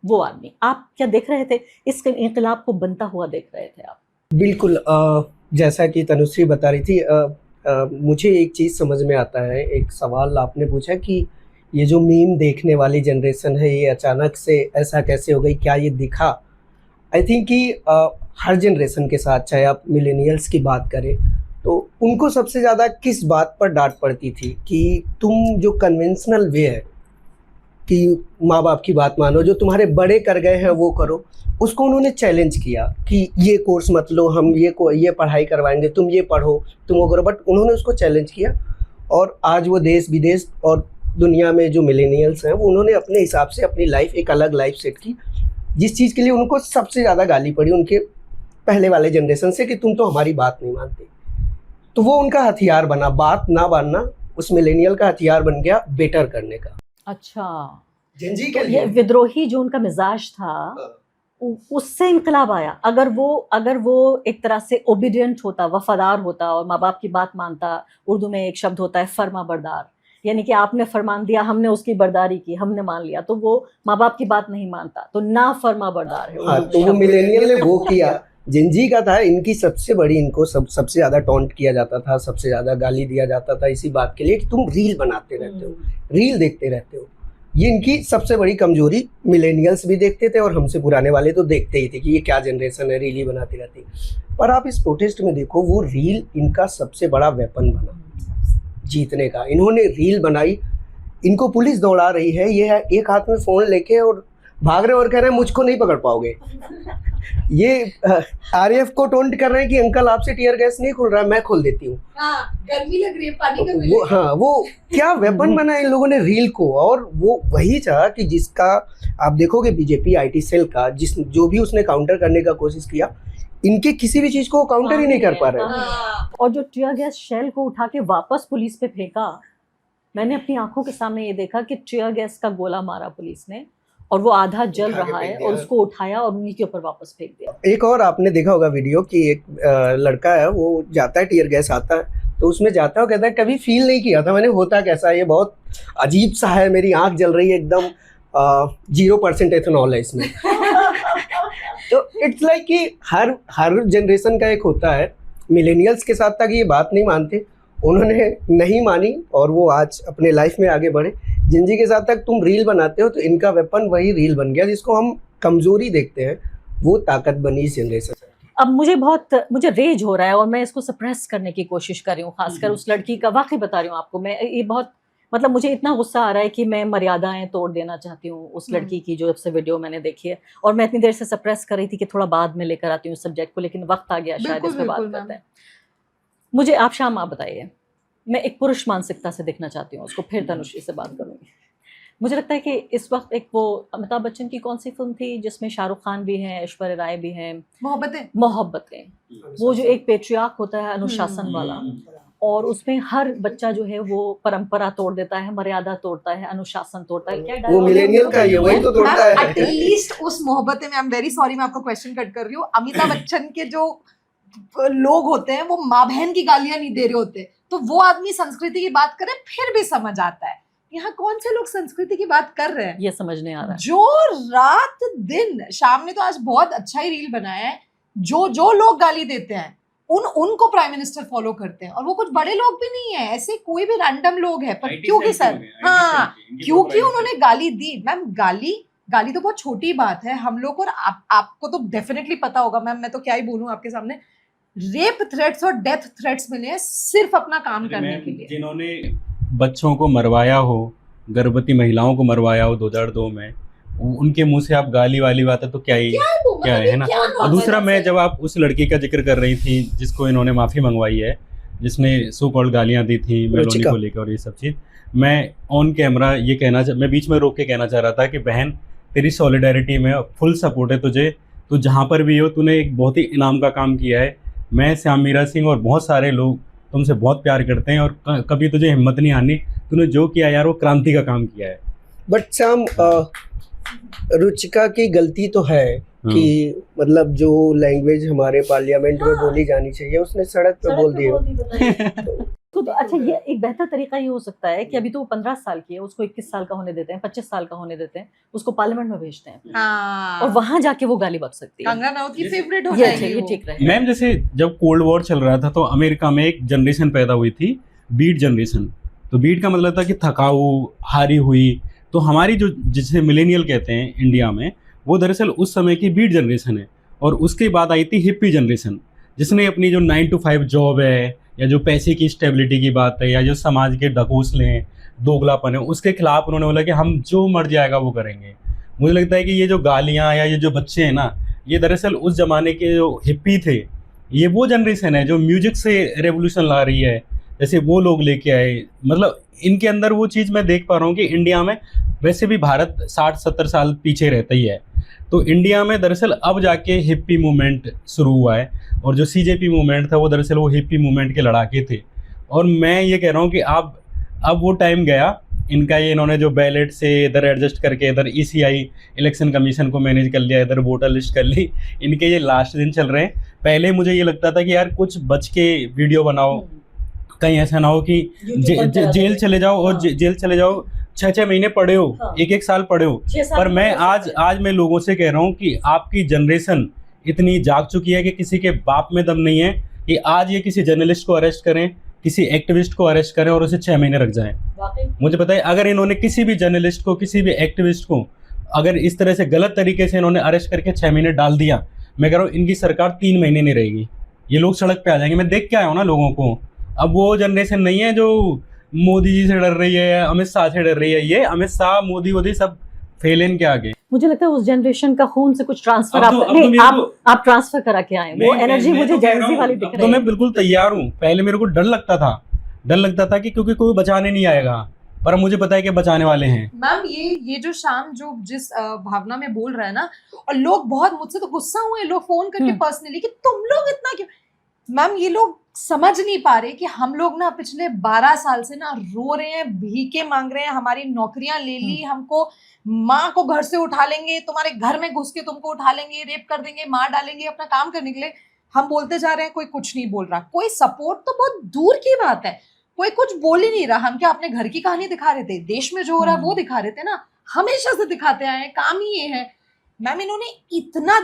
वो आदमी। आप क्या देख रहे थे, इस इंकलाब को बनता हुआ देख रहे थे आप? बिल्कुल, जैसा कि तनुश्री बता रही थी, मुझे एक चीज़ समझ में आता है। एक सवाल आपने पूछा कि ये जो मीम देखने वाली जनरेशन है ये अचानक से ऐसा कैसे हो गई, क्या ये दिखा? आई थिंक कि हर जनरेशन के साथ, चाहे आप मिलेनियल्स की बात करें तो उनको सबसे ज़्यादा किस बात पर डांट पड़ती थी कि तुम जो कन्वेंशनल वे है कि माँ बाप की बात मानो, जो तुम्हारे बड़े कर गए हैं वो करो, उसको उन्होंने चैलेंज किया कि ये कोर्स मत लो, हम ये पढ़ाई करवाएंगे, तुम ये पढ़ो, तुम वो करो। बट उन्होंने उसको चैलेंज किया और आज वो देश विदेश और दुनिया में जो मिलेनियल्स हैं वो उन्होंने अपने हिसाब से अपनी लाइफ, एक अलग लाइफ सेट की। जिस चीज़ के लिए उनको सबसे ज़्यादा गाली पड़ी उनके पहले वाले जनरेशन से कि तुम तो हमारी बात नहीं मानते, तो वो उनका हथियार बना, बात ना मानना उस मिलेनियल का हथियार बन गया बेटर करने का। अच्छा, जी तो ये विद्रोही जो उनका मिजाज था उससे इनकलाब आया। अगर वो एक तरह से ओबीडियंट होता, वफादार होता और माँ बाप की बात मानता, उर्दू में एक शब्द होता है फर्मा बरदार, यानी कि आपने फरमान दिया, हमने उसकी बरदारी की, हमने मान लिया, तो वो माँ बाप की बात नहीं मानता, तो ना फरमा बरदार है। हाँ, तो वो मिलेनियल ने वो किया, जिंजी का था। इनकी सबसे बड़ी, इनको सबसे ज्यादा टॉन्ट किया जाता था, सबसे ज्यादा गाली दिया जाता था इसी बात के लिए कि तुम रील बनाते रहते हो, रील देखते रहते हो। ये इनकी सबसे बड़ी कमजोरी मिलेनियल्स भी देखते थे, और हमसे पुराने वाले तो देखते ही थे कि ये क्या जनरेशन है, रील ही बनाती रहती है। पर आप इस प्रोटेस्ट में देखो, वो रील इनका सबसे बड़ा वेपन बना जीतने का। इन्होंने रील बनाई, इनको पुलिस दौड़ा रही है, ये एक हाथ में फोन लेके और भाग रहे और कह रहे हैं मुझको नहीं पकड़ पाओगे। ये आरएएफ को टोंट कर रहे हैं कि अंकल आपसे टीयर गैस नहीं खुल रहा है, मैं खोल देती हूँ। गर्मी लग रही है, पानी का वो हाँ, वो क्या वेपन बना इन लोगों ने रील को। और वो वही था कि जिसका आप देखोगे बीजेपी आईटी सेल का, जो भी उसने काउंटर करने का कोशिश किया, इनके किसी भी चीज को काउंटर ही नहीं कर पा रहे। और जो टीयर गैस शेल को उठा के वापस पुलिस पे फेंका, मैंने अपनी आंखों के सामने ये देखा कि टीयर गैस का गोला मारा पुलिस ने, और वो आधा जल रहा है, और उसको उठाया और उन्हीं के ऊपर वापस फेंक दिया। एक और आपने देखा होगा वीडियो कि एक लड़का है, वो जाता है, टीयर गैस आता है तो उसमें जाता है और कहता है कभी फील नहीं किया था मैंने, होता कैसा है, ये बहुत अजीब सा है, मेरी आंख जल रही है, एकदम 0% एथेनॉल है इसमें। तो इट्स लाइक कि हर जनरेशन का एक होता है। मिलेनियल्स के साथ तक ये बात नहीं मानते, उन्होंने नहीं मानी और वो आज अपने लाइफ में आगे बढ़े। जिंजी के साथ तक तुम रील बनाते हो, तो इनका वेपन वही रील बन गया, जिसको हम कमजोरी देखते हैं, वो ताकत बनी इस जनरेशन। अब मुझे रेज हो रहा है और मैं इसको सप्रेस करने की कोशिश कर रही हूँ, खासकर उस लड़की का। वाकई बता रही हूँ आपको, मैं ये बहुत मतलब मुझे इतना गुस्सा आ रहा है कि मैं मर्यादाएं तोड़ देना चाहती हूँ उस लड़की की, जो सबसे वीडियो मैंने देखी है। और मैं इतनी देर से सप्रेस कर रही थी कि थोड़ा बाद में लेकर आती हूँ सब्जेक्ट को, लेकिन वक्त आ गया शायद इस पर बात करते हैं। मुझे आप शाम आप बताइए, मैं एक पुरुष मानसिकता से देखना चाहती हूँ उसको, फिर तनुश्री से बात करूँगी। मुझे लगता है कि इस वक्त एक वो अमिताभ बच्चन की कौन सी फिल्म थी जिसमें शाहरुख खान भी हैं, ऐश्वर्या राय भी हैं, मोहब्बतें, वो जो एक पेट्रियार्क होता है अनुशासन वाला, और उसमें हर बच्चा जो है वो परंपरा तोड़ देता है, मर्यादा तोड़ता है, अनुशासन तोड़ता है। क्या वो मिलेनियल का ये वही तो तोड़ता है। एटलीस्ट उस मोहब्बतें में, आई एम वेरी सॉरी मैं आपको क्वेश्चन कट कर रही हूँ, अमिताभ बच्चन के जो लोग होते हैं वो माँ बहन की गालियां नहीं दे रहे होते, तो वो आदमी संस्कृति की बात करे फिर भी समझ आता है। यहाँ कौन से लोग संस्कृति की बात कर रहे हैं, ये समझ नहीं आ रहा है। जो रात दिन, शाम ने तो आज बहुत अच्छा ही रील बनाया है, जो लोग गाली देते हैं उनको प्राइम मिनिस्टर फॉलो करते हैं, और वो कुछ बड़े लोग भी नहीं है, ऐसे कोई भी रैंडम लोग है। पर क्योंकि सर, हाँ, क्योंकि उन्होंने गाली दी। मैम गाली तो बहुत छोटी बात है हम लोग को, और आपको तो डेफिनेटली पता होगा मैम, मैं तो क्या ही बोलूं आपके सामने, रेप थ्रेट्स और डेथ थ्रेट्स मिले हैं सिर्फ अपना काम करने के लिए। जिन्होंने बच्चों को मरवाया हो, गर्भवती महिलाओं को मरवाया हो 2002 में, उनके मुंह से आप गाली वाली बात है तो क्या है ना। और दूसरा, मैं जब आप उस लड़की का जिक्र कर रही थी जिसको इन्होंने माफ़ी मंगवाई है, जिसने सो कॉल्ड गालियाँ दी थी मेलोनी को लेकर और ये सब चीज़, मैं ऑन कैमरा ये मैं बीच में रोक के कहना चाह रहा था कि बहन, तेरी सॉलिडारिटी में फुल सपोर्ट है तुझे, तो जहाँ पर भी हो तूने एक बहुत ही इनाम का काम किया है। मैं, श्याम मीरा सिंह और बहुत सारे लोग तुमसे बहुत प्यार करते हैं, और कभी तुझे हिम्मत नहीं आनी, तूने जो किया यार वो क्रांति का काम किया है। बट श्याम, रुचिका की गलती तो है कि मतलब जो लैंग्वेज हमारे पार्लियामेंट में बोली जानी चाहिए उसने सड़क पे बोल दी। तो अच्छा, ये एक बेहतर तरीका ये हो सकता है कि अभी तो वो 15 साल की है, उसको 21 साल का होने देते हैं, 25 साल का होने देते हैं, उसको पार्लियामेंट में भेजते हैं, और वहां जाके वो गाली बक सकती है। कंगना रनावत की फेवरेट हो ये जाएगी। ठीक रहे। मैम, जैसे जब कोल्ड वॉर चल रहा था तो अमेरिका में एक जनरेशन पैदा हुई थी, बीट जनरेशन। तो बीट का मतलब था कि थकाऊ, हारी हुई। तो हमारी जो जिसे मिलेनियल कहते हैं इंडिया में, वो दरअसल उस समय की बीट जनरेशन है। और उसके बाद आई थी हिप्पी जनरेशन, जिसने अपनी जो 9 to 5 जॉब है, या जो पैसे की स्टेबिलिटी की बात है, या जो समाज के ढकोसले हैं, दोगलापन है, उसके खिलाफ उन्होंने बोला कि हम जो मर जाएगा वो करेंगे। मुझे लगता है कि ये जो गालियाँ या ये जो बच्चे हैं ना, ये दरअसल उस ज़माने के जो हिप्पी थे, ये वो जनरेशन है जो म्यूजिक से रेवोल्यूशन ला रही है, जैसे वो लोग लेके आए। मतलब इनके अंदर वो चीज़ मैं देख पा रहा हूँ कि इंडिया में, वैसे भी भारत 60-70 साल पीछे रहता ही है, तो इंडिया में दरअसल अब जाके हिप्पी मूवमेंट शुरू हुआ है। और जो सीजेपी मूवमेंट था वो दरअसल वो हिप्पी मूवमेंट के लड़ाके थे। और मैं ये कह रहा हूँ कि अब वो टाइम गया इनका, ये इन्होंने जो बैलेट से इधर एडजस्ट करके इधर ECI इलेक्शन कमीशन को मैनेज कर लिया, इधर वोटर लिस्ट कर ली, इनके ये लास्ट दिन चल रहे हैं। पहले मुझे ये लगता था कि यार कुछ बच के वीडियो बनाओ, कहीं ऐसा ना हो कि जेल चले जाओ और जेल चले जाओ 6-6 महीने पड़े हो, हाँ। 1-1 साल पड़े हो। 6 साल पर मैं पड़े हो। आज मैं लोगों से कह रहा हूँ कि आपकी जनरेशन इतनी जाग चुकी है कि किसी के बाप में दम नहीं है कि आज ये किसी जर्नलिस्ट को अरेस्ट करें, किसी एक्टिविस्ट को अरेस्ट करें और उसे 6 महीने रख जाएं। वाकई मुझे पता है अगर इन्होंने किसी भी जर्नलिस्ट को, किसी भी एक्टिविस्ट को अगर इस तरह से गलत तरीके से इन्होंने अरेस्ट करके 6 महीने डाल दिया, मैं कह रहा हूँ इनकी सरकार 3 महीने नहीं रहेगी, ये लोग सड़क पे आ जाएंगे। मैं देख के आया हूँ ना लोगों को। अब वो जनरेशन नहीं है जो मोदी जी से डर रही है, अमित शाह से डर रही है। ये अमित शाह, मोदी सब फेल इन के आगे। मुझे लगता है उस जनरेशन का खून से कुछ ट्रांसफर अब तो नहीं, मेरे को- आप ट्रांसफर करा के आए, वो एनर्जी मैं मुझे तो कह रहा जेंजी हूँ, वाली दिख अब रही तो है। मैं बिल्कुल तैयार हूँ। पहले मेरे को डर लगता था कि क्योंकि कोई बचाने नहीं आएगा, पर अब मुझे पता है कि बचाने वाले हैं। मैम ये जो शाम जो जिस भावना में बोल रहा है ना, और लोग बहुत मुझसे तो गुस्सा हुए, लोग फोन करके पर्सनली कि तुम लोग इतना क्यों। मैम ये लोग समझ नहीं पा रहे कि हम लोग ना पिछले 12 साल से ना रो रहे हैं, भीखे मांग रहे हैं, हमारी नौकरियां ले ली, हमको माँ को घर से उठा लेंगे, तुम्हारे घर में घुस के तुमको उठा लेंगे, रेप कर देंगे, मार डालेंगे अपना काम करने के लिए। हम बोलते जा रहे हैं, कोई कुछ नहीं बोल रहा, कोई सपोर्ट तो बहुत दूर की बात है, कोई कुछ बोल ही नहीं रहा। हम क्या अपने घर की कहानी दिखा रहे थे? देश में जो हो रहा है वो दिखा रहे थे ना, हमेशा से दिखाते आए हैं, काम ही ये है। मैम इन्होंने इतना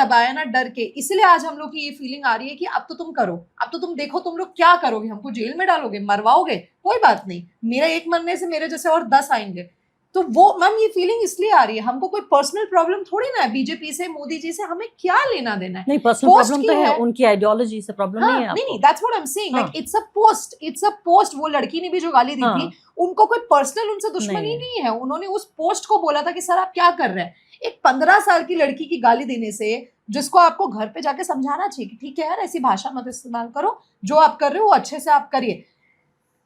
दबाया ना डर के, इसलिए आज हम लोग की ये फीलिंग आ रही है कि अब तो तुम करो, अब तो तुम देखो तुम लोग क्या करोगे, हमको जेल में डालोगे, मरवाओगे, कोई बात नहीं, मेरा एक मरने से मेरे जैसे और 10 आएंगे। तो वो मैम ये फीलिंग इसलिए आ रही है, हमको कोई पर्सनल प्रॉब्लम थोड़ी ना है बीजेपी से, मोदी जी से, हमें क्या लेना देना है। नहीं, पर्सनल पोस्ट प्रॉब्लम की तो है, है। उनकी आइडियोलॉजी से प्रॉब्लम नहीं है नहीं आपको। That's what I am saying, like it's a post. वो लड़की ने भी जो गाली दी हाँ। थी, उनको कोई पर्सनल उनसे दुश्मनी नहीं। नहीं है, उन्होंने उस पोस्ट को बोला था कि सर आप क्या कर रहे हैं। एक 15 साल की लड़की की गाली देने से, जिसको आपको घर पे जाके समझाना चाहिए कि ठीक है यार ऐसी भाषा मत इस्तेमाल करो, जो आप कर रहे हो वो अच्छे से आप करिए।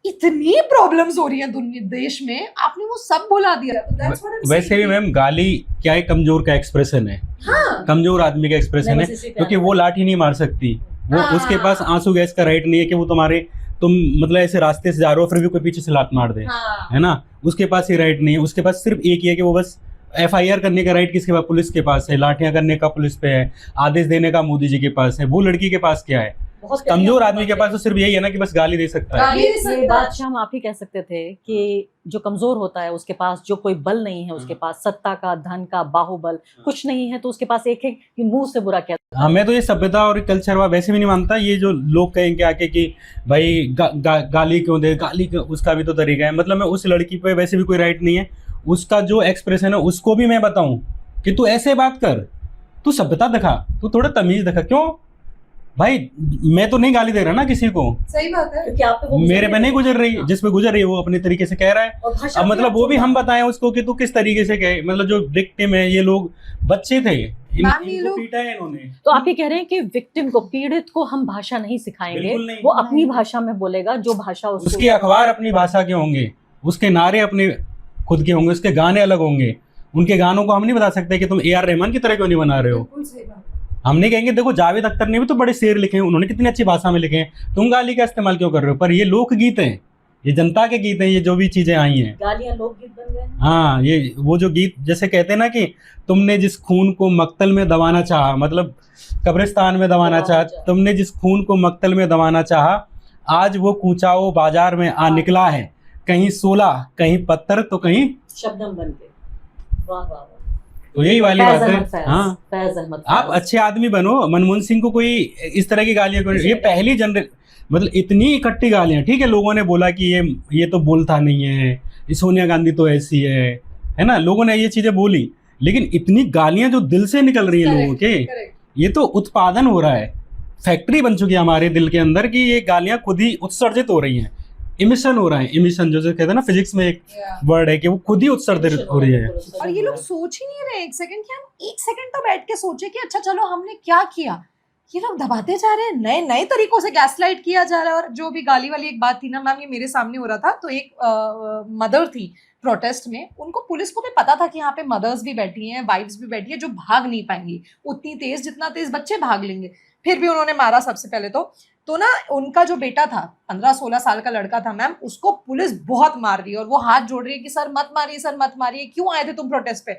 इतनी प्रॉब्लम्स हो रही हैं दुनिया देश में, आपने वो सब भुला दिया। तो that's what I'm वैसे भी saying. मैम गाली क्या है, कमजोर का एक्सप्रेशन है, हाँ कमजोर आदमी का एक्सप्रेशन है, क्योंकि वो लाठी नहीं मार सकती, वो हाँ। उसके पास आंसू गैस का राइट नहीं है कि वो तुम मतलब ऐसे रास्ते से जा रहे हो फिर भी कोई पीछे से लात मार दे, हाँ है ना। उसके पास ये राइट नहीं है। उसके पास सिर्फ एक ही है कि वो बस FIR करने का राइट किसके पास, पुलिस के पास है, लाठियां करने का पुलिस पे है, आदेश देने का मोदी जी के पास है। वो लड़की के पास क्या है? बहुत कमजोर आदमी के पास तो सिर्फ यही है ना कि बस गाली दे सकता है। गाली दे ये सकता है। बात शाम आप ही कह सकते थे कि जो कमजोर होता है उसके पास जो कोई बल नहीं है, उसके पास सत्ता का, धन का, बाहुबल कुछ नहीं है, तो उसके पास एक है कि मुंह से बुरा कहता है। हाँ, मैं तो ये सभ्यता और कल्चर वैसे भी नहीं मानता। ये जो लोग कहेंगे आके कि भाई गाली क्यों दे, गाली क्यों, उसका भी तो तरीका है। मतलब मैं उस लड़की पे वैसे भी कोई राइट नहीं है, उसका जो एक्सप्रेशन है उसको भी मैं बताऊं कि तू ऐसे बात कर, तू सभ्यता दिखा, तू थोड़ा तमीज दिखा। क्यों भाई, मैं तो नहीं गाली दे रहा ना किसी को, सही बात है। क्योंकि आप पे वो मेरे पे नहीं गुजर रही, जिस पे गुजर रही है वो अपने तरीके से कह रहा है। और भाषा अब भी मतलब आप वो भी सुनना। हम बताएं उसको कि तू किस तरीके से कहे। मतलब जो विक्टिम है, ये लोग बच्चे थे, मैम, ये इनको लोग- पीटा है इन्होंने। तो आप ये कह रहे हैं कि विक्टिम को, पीड़ित को हम भाषा नहीं सिखाएंगे, बिल्कुल नहीं। वो अपनी भाषा में बोलेगा, जो भाषा उसके अखबार अपनी भाषा के होंगे, उसके नारे अपने खुद के होंगे, उसके गाने अलग होंगे। उनके गानों को हम नहीं बता सकते कि तुम AR रहमान की तरह क्यों नहीं बना रहे हो। बिल्कुल सही बात है। हम नहीं कहेंगे देखो जावेद अख्तर ने भी तो बड़े शेर लिखे हैं, उन्होंने कितनी अच्छी भाषा में लिखे हैं, तुम गाली का इस्तेमाल क्यों कर रहे हो। पर ये लोकगीत हैं, ये जनता के गीत हैं, ये जो भी चीजें आई हैं। गालियां लोकगीत बन गए हैं। हाँ, ये वो जो गीत जैसे कहते हैं ना कि तुमने जिस खून को मक्तल में दबाना चाहा, मतलब कब्रिस्तान में दबाना चाहा, तुमने जिस खून को मक्तल में दबाना चाहा, आज वो कूचाओ बाजार में आ निकला है, कहीं 16 कहीं पत्थर तो कहीं। शबनम बन के। वाह वाह वाह। तो यही वाली फैज बात है। अहमद फैज, हाँ, फैज अहमद आप फैज। अच्छे आदमी बनो। मनमोहन सिंह को कोई इस तरह की गालियां क्यों, ये पहली मतलब इतनी इकट्ठी गालियां। ठीक है, लोगों ने बोला कि ये तो बोलता नहीं है, ये सोनिया गांधी तो ऐसी है ना, लोगों ने ये चीजें बोली, लेकिन इतनी गालियां जो दिल से निकल रही है लोगों के, Correct. ये तो उत्पादन हो रहा है, फैक्ट्री बन चुकी है हमारे दिल के अंदर कि ये गालियां खुद ही उत्सर्जित हो रही हैं। इमिशन हो रहा है, इमिशन जो कहते हैं ना, फिजिक्स में एक Yeah. वर्ड है कि वो खुद ही उत्सर्जित हो रही है। और ये लोग सोच ही नहीं रहे एक सेकंड कि हम एक सेकंड तो बैठ के सोचे कि अच्छा चलो हमने क्या किया। ये लोग दबाते जा रहे हैं, नए नए तरीकों से गैसलाइट किया जा रहा है। और जो भी गाली वाली एक बात थी ना मैम, ये मेरे सामने हो रहा था, तो एक मदर थी प्रोटेस्ट में, उनको पुलिस को भी पता था कि यहाँ पे मदर्स भी बैठी हैं, वाइफ्स भी बैठी हैं जो भाग नहीं पाएंगी उतनी तेज जितना तेज बच्चे भाग लेंगे, फिर भी उन्होंने मारा सबसे पहले तो ना उनका जो बेटा था 15-16 साल का लड़का था मैम, उसको पुलिस बहुत मार रही है और वो हाथ जोड़ रही है कि सर मत मारिए, सर मत मारिए, क्यों आए थे तुम प्रोटेस्ट पे।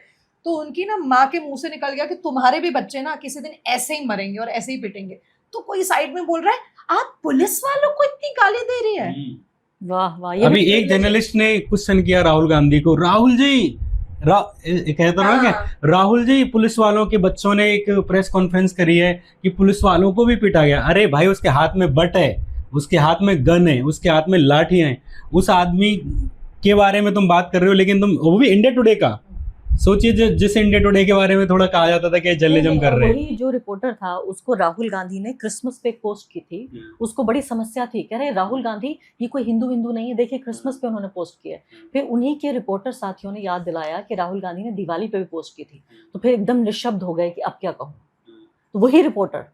तो उनकी ना माँ के मुंह से निकल गया कि तुम्हारे भी बच्चे ना किसी दिन ऐसे ही मरेंगे और ऐसे ही पिटेंगे। तो कोई साइड में बोल रहा है आप पुलिस वालों को इतनी गाली दे रही है। वाह वाह, ये अभी एक जर्नलिस्ट ने क्वेश्चन किया राहुल गांधी को, राहुल जी कहता रहा कि राहुल जी पुलिस वालों के बच्चों ने एक प्रेस कॉन्फ्रेंस करी है कि पुलिस वालों को भी पीटा गया। अरे भाई, उसके हाथ में बट है, उसके हाथ में गन है, उसके हाथ में लाठी है। उस आदमी के बारे में तुम बात कर रहे हो, लेकिन तुम वो भी इंडिया टुडे का सोचिए, जिस इंडिया टुडे के बारे में थोड़ा कहा जाता था कि जर्नलिज्म कर रहे हैं। वही जो रिपोर्टर था उसको राहुल गांधी ने क्रिसमस पे एक पोस्ट की थी, उसको बड़ी समस्या थी, कह रहे राहुल गांधी ये कोई हिंदू नहीं है, देखिए क्रिसमस पे उन्होंने पोस्ट किया। फिर उन्हीं के रिपोर्टर साथियों ने याद दिलाया कि राहुल गांधी ने दिवाली पे भी पोस्ट की थी, तो फिर एकदम निशब्द हो गए कि अब क्या कहूँ। तो वही रिपोर्टर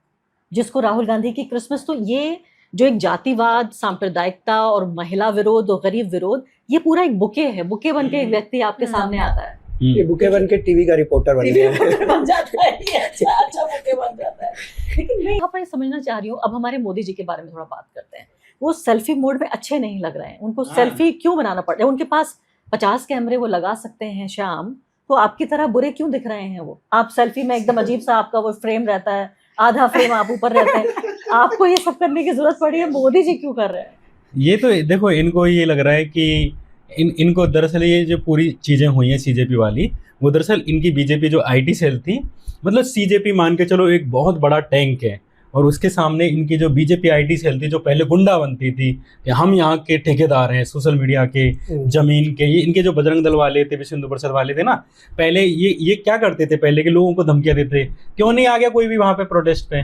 जिसको राहुल गांधी की क्रिसमस, तो ये जो एक जातिवाद, सांप्रदायिकता और महिला विरोध और गरीब विरोध, ये पूरा एक बुके है, बुके बन के एक व्यक्ति आपके सामने आता है, ये बुके बन के टीवी का रिपोर्टर बन गया है। बन जाता है, ये अच्छा बुके बन जाता है। लेकिन मैं यहाँ पर समझना चाह रही हूँ, अब हमारे मोदी जी के बारे में थोड़ा बात करते हैं। वो सेल्फी मोड में अच्छे नहीं लग रहे हैं, उनको सेल्फी क्यों बनाना पड़ रहा है? उनके पास 50 कैमरे वो लगा सकते हैं श्याम, तो आपकी तरह बुरे क्यों दिख रहे हैं वो? आप सेल्फी में एकदम अजीब सा आपका वो फ्रेम रहता है, आधा फ्रेम आप ऊपर रहते हैं, आपको ये सब करने की जरूरत पड़ी है, मोदी जी क्यों कर रहे हैं? ये तो देखो, इनको ये लग रहा है कि इनको दरअसल ये जो पूरी चीज़ें हुई हैं सीजेपी वाली, वो दरअसल इनकी बीजेपी जो आईटी सेल थी, मतलब सीजेपी मान के चलो एक बहुत बड़ा टैंक है, और उसके सामने इनकी जो बीजेपी आईटी सेल थी, जो पहले गुंडा बनती थी कि हम यहाँ के ठेकेदार हैं, सोशल मीडिया के, जमीन के, ये इनके जो बजरंग दल वाले थे, विश्व हिंदू परिषद वाले थे ना, पहले ये क्या करते थे, पहले के लोगों को धमकियाँ देते, क्यों नहीं आ गया कोई भी वहाँ पे प्रोटेस्ट पे,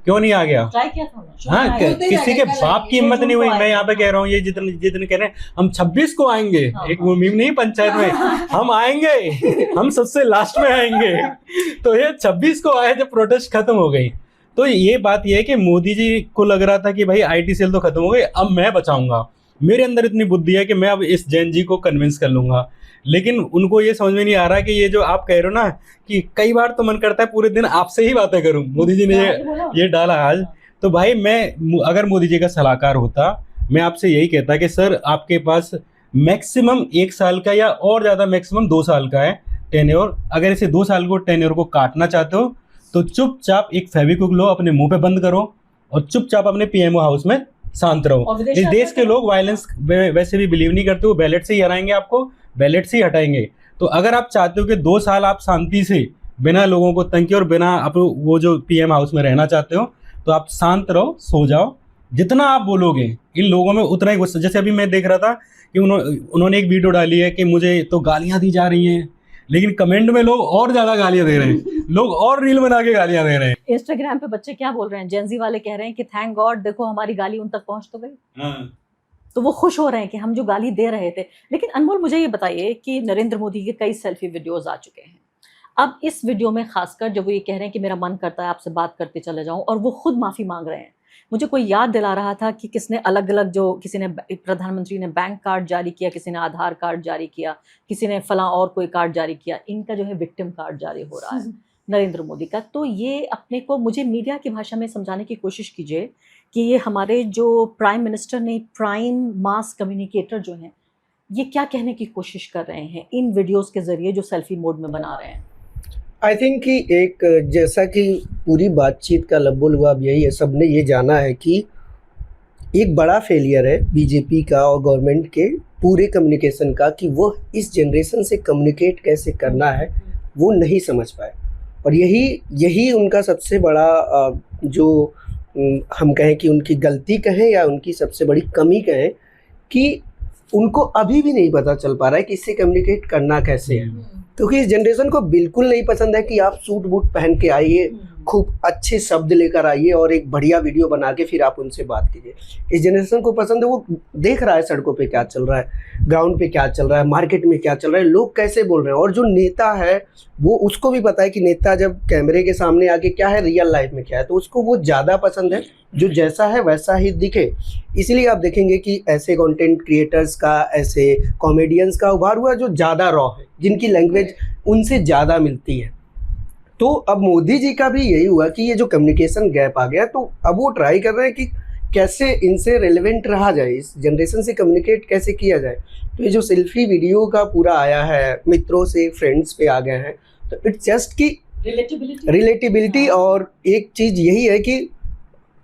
क्यों नहीं आ गया? ट्राई किया था उन्होंने। हाँ, किसी के बाप की हिम्मत नहीं हुई। मैं यहाँ पे कह रहा हूँ, ये जितने कह रहे हैं हम 26 को आएंगे, एक वो मीम नहीं पंचायत में, हम आएंगे, हम सबसे लास्ट में आएंगे, तो ये 26 को आए जब प्रोटेस्ट खत्म हो गई। तो ये बात ये है कि मोदी जी को लग रहा था कि भाई आईटी सेल तो खत्म हो गई, अब मैं बचाऊंगा, मेरे अंदर इतनी बुद्धि है कि मैं अब इस जैन जी को कन्विंस कर लूंगा। लेकिन उनको ये समझ में नहीं आ रहा कि ये जो आप कह रहे हो ना कि कई बार तो मन करता है पूरे दिन आपसे ही बातें करूं, मोदी जी ने ये डाला आज, तो भाई मैं अगर मोदी जी का सलाहकार होता, मैं आपसे यही कहता कि सर आपके पास मैक्सिमम 1 साल का या और ज़्यादा मैक्सिमम 2 साल का है टेन्योर, अगर इसे 2 साल को टेन्योर को काटना चाहते हो तो चुपचाप एक फेविक्विक लो, अपने मुंह पे बंद करो और चुपचाप अपने पीएमओ हाउस में शांत रहो। इस देश के लोग वायलेंस वैसे भी बिलीव नहीं करते, वो बैलेट से ही हराएंगे आपको, बैलेट से ही हटाएंगे। तो अगर आप चाहते हो कि 2 साल आप शांति से बिना लोगों को तंग किए और बिना आप वो जो पीएम हाउस में रहना चाहते हो, तो आप शांत रहो, सो जाओ। जितना आप बोलोगे इन लोगों में उतना ही गुस्सा। जैसे अभी मैं देख रहा था कि उन्होंने एक वीडियो डाली है कि मुझे तो गालियां दी जा रही हैं, लेकिन कमेंट में लोग और ज्यादा गालियां दे रहे हैं, लोग और रील बना के गालियां दे रहे हैं। इंस्टाग्राम पे बच्चे क्या बोल रहे हैं, जेनजी वाले कह रहे हैं कि थैंक गॉड देखो हमारी गाली उन तक पहुंच तो गई। तो वो खुश हो रहे हैं कि हम जो गाली दे रहे थे। लेकिन अनमोल मुझे ये बताइए कि नरेंद्र मोदी के कई सेल्फी वीडियोस आ चुके हैं। अब इस वीडियो में खासकर जब वो ये कह रहे हैं कि मेरा मन करता है आपसे बात करते चले जाऊं, और वो खुद माफी मांग रहे हैं, मुझे कोई याद दिला रहा था कि किसने अलग अलग जो किसी ने प्रधानमंत्री ने बैंक कार्ड जारी किया, किसी ने आधार कार्ड जारी किया, किसी ने फला और कोई कार्ड जारी किया, इनका जो है विक्टिम कार्ड जारी हो रहा है नरेंद्र मोदी का। तो ये अपने को मुझे मीडिया की भाषा में समझाने की कोशिश कीजिए कि ये हमारे जो प्राइम मिनिस्टर ने प्राइम मास कम्युनिकेटर जो हैं, ये क्या कहने की कोशिश कर रहे हैं इन वीडियोस के जरिए जो सेल्फी मोड में बना रहे हैं। आई थिंक कि एक जैसा कि पूरी बातचीत का लब्बुल हुआ अब यही है, सबने ये जाना है कि एक बड़ा फेलियर है बीजेपी का और गवर्नमेंट के पूरे कम्युनिकेशन का, कि वो इस जनरेशन से कम्युनिकेट कैसे करना है वो नहीं समझ पाए। और यही उनका सबसे बड़ा जो हम कहें कि उनकी गलती कहें या उनकी सबसे बड़ी कमी कहें, कि उनको अभी भी नहीं पता चल पा रहा है कि इससे कम्युनिकेट करना कैसे है। क्योंकि इस जनरेशन को बिल्कुल नहीं पसंद है कि आप सूट बूट पहन के आइए, खूब अच्छे शब्द लेकर आइए और एक बढ़िया वीडियो बना के फिर आप उनसे बात कीजिए। इस जनरेशन को पसंद है, वो देख रहा है सड़कों पे क्या चल रहा है, ग्राउंड पे क्या चल रहा है, मार्केट में क्या चल रहा है, लोग कैसे बोल रहे हैं। और जो नेता है वो उसको भी पता है कि नेता जब कैमरे के सामने आके क्या है, रियल लाइफ में क्या है, तो उसको वो ज़्यादा पसंद है जो जैसा है वैसा ही दिखे। इसलिए आप देखेंगे कि ऐसे कंटेंट क्रिएटर्स का, ऐसे कॉमेडियंस का उभार हुआ जो ज़्यादा रॉ है, जिनकी लैंग्वेज उनसे ज़्यादा मिलती है। तो अब मोदी जी का भी यही हुआ कि ये जो कम्युनिकेशन गैप आ गया, तो अब वो ट्राई कर रहे हैं कि कैसे इनसे रेलेवेंट रहा जाए, इस जनरेशन से कम्युनिकेट कैसे किया जाए। तो ये जो सेल्फी वीडियो का पूरा आया है, मित्रों से फ्रेंड्स पे आ गए हैं, तो इट्स जस्ट कि रिलेटिबिलिटी। और एक चीज़ यही है कि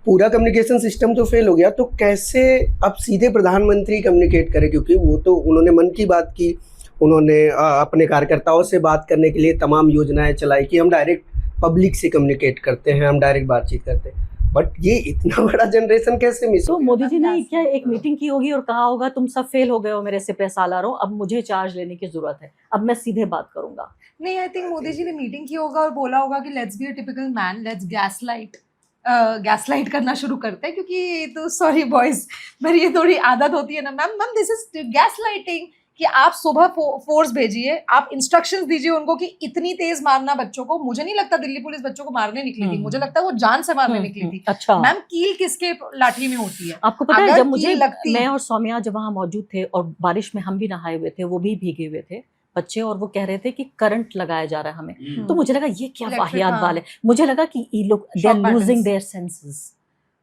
पूरा कम्युनिकेशन सिस्टम तो फेल हो गया, तो कैसे अब सीधे प्रधानमंत्री कम्युनिकेट करें? क्योंकि वो तो उन्होंने मन की बात की, उन्होंने अपने कार्यकर्ताओं से बात करने के लिए तमाम योजनाएं चलाई कि हम डायरेक्ट पब्लिक से कम्युनिकेट करते हैं, हम डायरेक्ट बातचीत करते हैं, बट ये इतना बड़ा जनरेशन कैसे मिस तो हो गया? मोदी जी ने क्या एक मीटिंग की होगी और कहा होगा तुम सब फेल हो गए हो मेरे सिपह सालारों, अब मुझे चार्ज लेने की जरूरत है, अब मैं सीधे बात करूंगा। नहीं, आई थिंक मोदी जी ने मीटिंग की होगा और बोला होगा कि let's be a typical man, let's gaslight करना शुरू करते हैं, क्योंकि तो सॉरी बॉयज, मेरी ये थोड़ी आदत होती है ना मैम, दिस इज गैसलाइटिंग कि आप सुबह फोर्स भेजिए, आप इंस्ट्रक्शंस दीजिए उनको कि इतनी तेज मारना बच्चों को। मुझे नहीं लगता दिल्ली पुलिस बच्चों को मारने निकली थी, मुझे लगता है वो जान से मारने निकली थी। अच्छा मैम, कील किसके लाठी में होती है? आपको पता है, अगर जब मुझे कील लगती- मैं और सौम्या जब वहां मौजूद थे और बारिश में हम भी नहाए हुए थे, वो भी भीगे हुए थे बच्चे, और वो कह रहे थे कि करंट लगाया जा रहा है हमें, तो मुझे लगा ये क्या Electric, वाहियात हाँ। बाल है। मुझे लगा कि ये लोग they Shock are losing patterns। Their senses.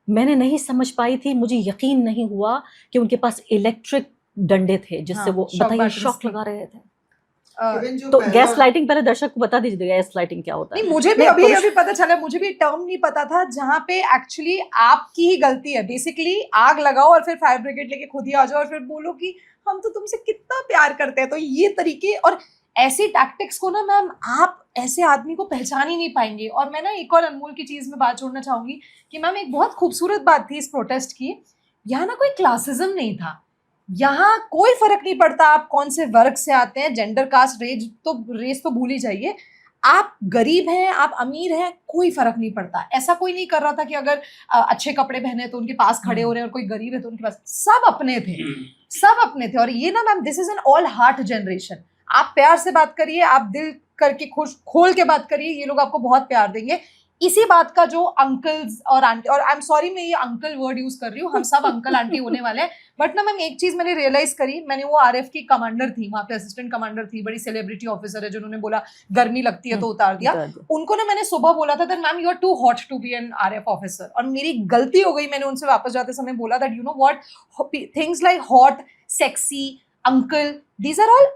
मैंने नहीं समझ पाई थी, मुझे यकीन नहीं हुआ कि उनके पास इलेक्ट्रिक डंडे थे जिससे हाँ, वो shock बताइए batteries शॉक थी। लगा रहे थे। Even जो तो पहला- गैस लाइटिंग, पहले दर्शक को बता दीजिए गैस लाइटिंग क्या होता है। नहीं, मुझे भी अभी पता चला, मुझे भी टर्म नहीं पता था, जहाँ पे एक्चुअली आपकी ही गलती है। बेसिकली आग लगाओ और फिर फायर ब्रिगेड लेके खुद ही आ जाओ और फिर बोलो कि हम तो तुमसे कितना प्यार करते हैं। तो ये तरीके और ऐसी टैक्टिक्स को ना मैम, आप ऐसे आदमी को पहचान ही नहीं पाएंगे। और मैं ना एक और अनमोल की चीज में बात जोड़ना चाहूंगी कि मैम एक बहुत खूबसूरत बात थी इस प्रोटेस्ट की, यहाँ ना कोई क्लासिज्म नहीं था। यहाँ कोई फर्क नहीं पड़ता आप कौन से वर्ग से आते हैं, जेंडर, कास्ट, रेस तो भूल ही जाइए। आप गरीब हैं, आप अमीर हैं, कोई फर्क नहीं पड़ता। ऐसा कोई नहीं कर रहा था कि अगर अच्छे कपड़े पहने तो उनके पास खड़े हो रहे हैं और कोई गरीब है तो उनके पास, सब अपने थे, सब अपने थे। और ये ना ma'am, this is an all heart generation. आप प्यार से बात करिए, आप दिल करके खुश खोल के बात करिए, ये लोग आपको बहुत प्यार देंगे। इसी बात का जो अंकल्स और आंटी, और आई एम सॉरी मैं ये अंकल वर्ड यूज कर रही हूँ, हम सब अंकल आंटी होने वाले हैं, बट ना मैम एक चीज मैंने रियलाइज करी, मैंने वो आरएफ की कमांडर थी, वहां पे असिस्टेंट कमांडर थी, बड़ी सेलिब्रिटी ऑफिसर है, जिन्होंने बोला गर्मी लगती है तो उतार दिया। उनको ना मैंने सुबह बोला था that ma'am you are too hot to be an RF officer, और मेरी गलती हो गई, मैंने उनसे वापस जाते समय बोला that you know what, things like hot, sexy, uncle, these are all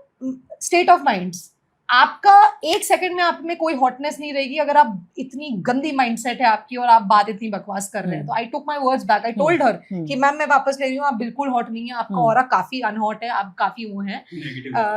state of minds. आपका एक सेकंड में आप में कोई हॉटनेस नहीं रहेगी अगर आप इतनी गंदी माइंडसेट है आपकी और आप बात इतनी बकवास कर रहे हैं। तो I took my words back, I told her कि मैम मैं वापस ले रही हूँ, आप बिल्कुल हॉट नहीं है, आपका ऑरा काफी अनहॉट है, आप काफी वो हैं,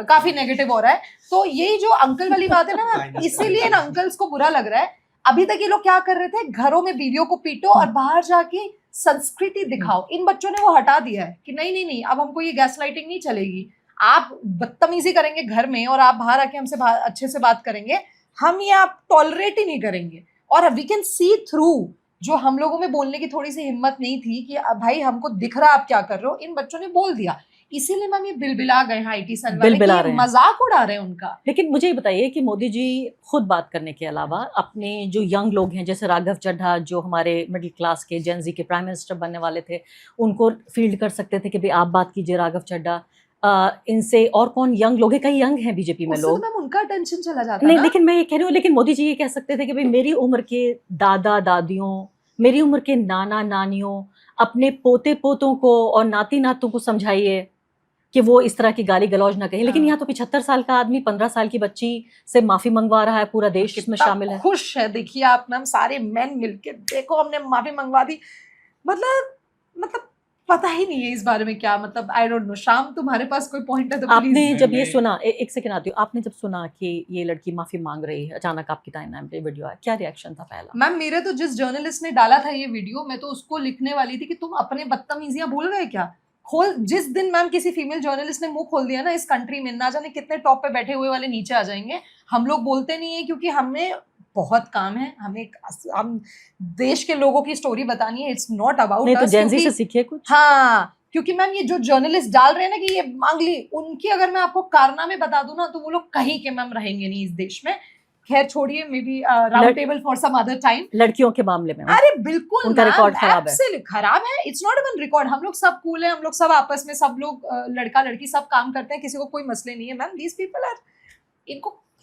काफी नेगेटिव हो रहा है। तो यही जो अंकल वाली बात है ना मैम, इसीलिए इन अंकल्स को बुरा लग रहा है। अभी तक ये लोग क्या कर रहे थे, घरों में बीवियों को पीटो और बाहर जाके संस्कृति दिखाओ। इन बच्चों ने वो हटा दिया है कि नहीं नहीं नहीं, अब हमको ये गैस लाइटिंग नहीं चलेगी। आप बदतमीजी करेंगे घर में और आप बाहर आके हमसे अच्छे से बात करेंगे, हम ये आप टॉलरेट ही नहीं करेंगे। और वी कैन सी थ्रू जो हम लोगों में बोलने की थोड़ी सी हिम्मत नहीं थी कि भाई हमको दिख रहा आप क्या कर रहे हो, इन बच्चों ने बोल दिया। इसीलिए मैम ये बिलबिला गए हैं आईटी सेल वाले, मजाक उड़ा रहे हैं उनका। लेकिन मुझे ये बताइए कि मोदी जी खुद बात करने के अलावा अपने जो यंग लोग हैं, जैसे राघव चड्ढा जो हमारे मिडिल क्लास के जेनजी के प्राइम मिनिस्टर बनने वाले थे, उनको फील्ड कर सकते थे कि भाई आप बात कीजिए राघव चड्ढा। इनसे और कौन यंग लोग हैं, कई यंग हैं बीजेपी में लोग, तो उनका टेंशन चला जाता नहीं ना? लेकिन मैं ये कह रही हूँ, लेकिन मोदी जी ये कह सकते थे कि भाई मेरी उम्र के दादा दादियों, मेरी उम्र के नाना नानियों, अपने पोते पोतों को और नाती नातों को समझाइए कि वो इस तरह की गाली गलौज ना कहें। लेकिन यहाँ तो 75 साल का आदमी 15 साल की बच्ची से माफी मंगवा रहा है, पूरा देश इसमें शामिल है। खुश है, देखिए आप मैम, सारे मैन मिलके देखो हमने माफी मंगवा दी। मतलब पता ही नहीं है इस बारे में क्या, मतलब आई डोंट नो। शाम तुम्हारे पास कोई पॉइंट है तो आपने प्लीज। जब ये सुना, एक सेकंड आती हूँ, आपने जब सुना कि ये लड़की माफी मांग रही है, अचानक आपकी टाइमलाइन पे वीडियो आया, क्या रिएक्शन था पहला? मैम मेरे तो जिस जर्नलिस्ट ने डाला था ये वीडियो, मैं तो उसको लिखने वाली थी कि तुम अपने बदतमीजियां भूल गए क्या। जिस दिन मैम किसी फीमेल जर्नलिस्ट ने मुंह खोल दिया ना इस कंट्री में, ना जाने कितने टॉप पे बैठे हुए वाले नीचे आ जाएंगे। हम लोग बोलते नहीं है क्योंकि हमें बहुत काम है, हम देश के लोगों की स्टोरी बतानी है। इट्स नॉट अबाउट नहीं तो जेनजी से सीखिए कुछ। हाँ, क्योंकि मैम ये जो जर्नलिस्ट डाल रहे हैं ना कि ये मांग ली, उनकी अगर मैं आपको कारनामे बता दूं ना तो वो लोग कहीं के मैम रहेंगे नहीं इस देश में। खैर छोड़िए, maybe round table for some other time. लड़कियों के मामले में अरे बिल्कुल उनका रिकॉर्ड खराब है, खराब है। इट्स नॉट इवन रिकॉर्ड, हम लोग सब कूल है, हम लोग सब आपस में सब लोग लड़का लड़की सब काम करते हैं, किसी को कोई मसले नहीं है। मैम दीज पीपल आर,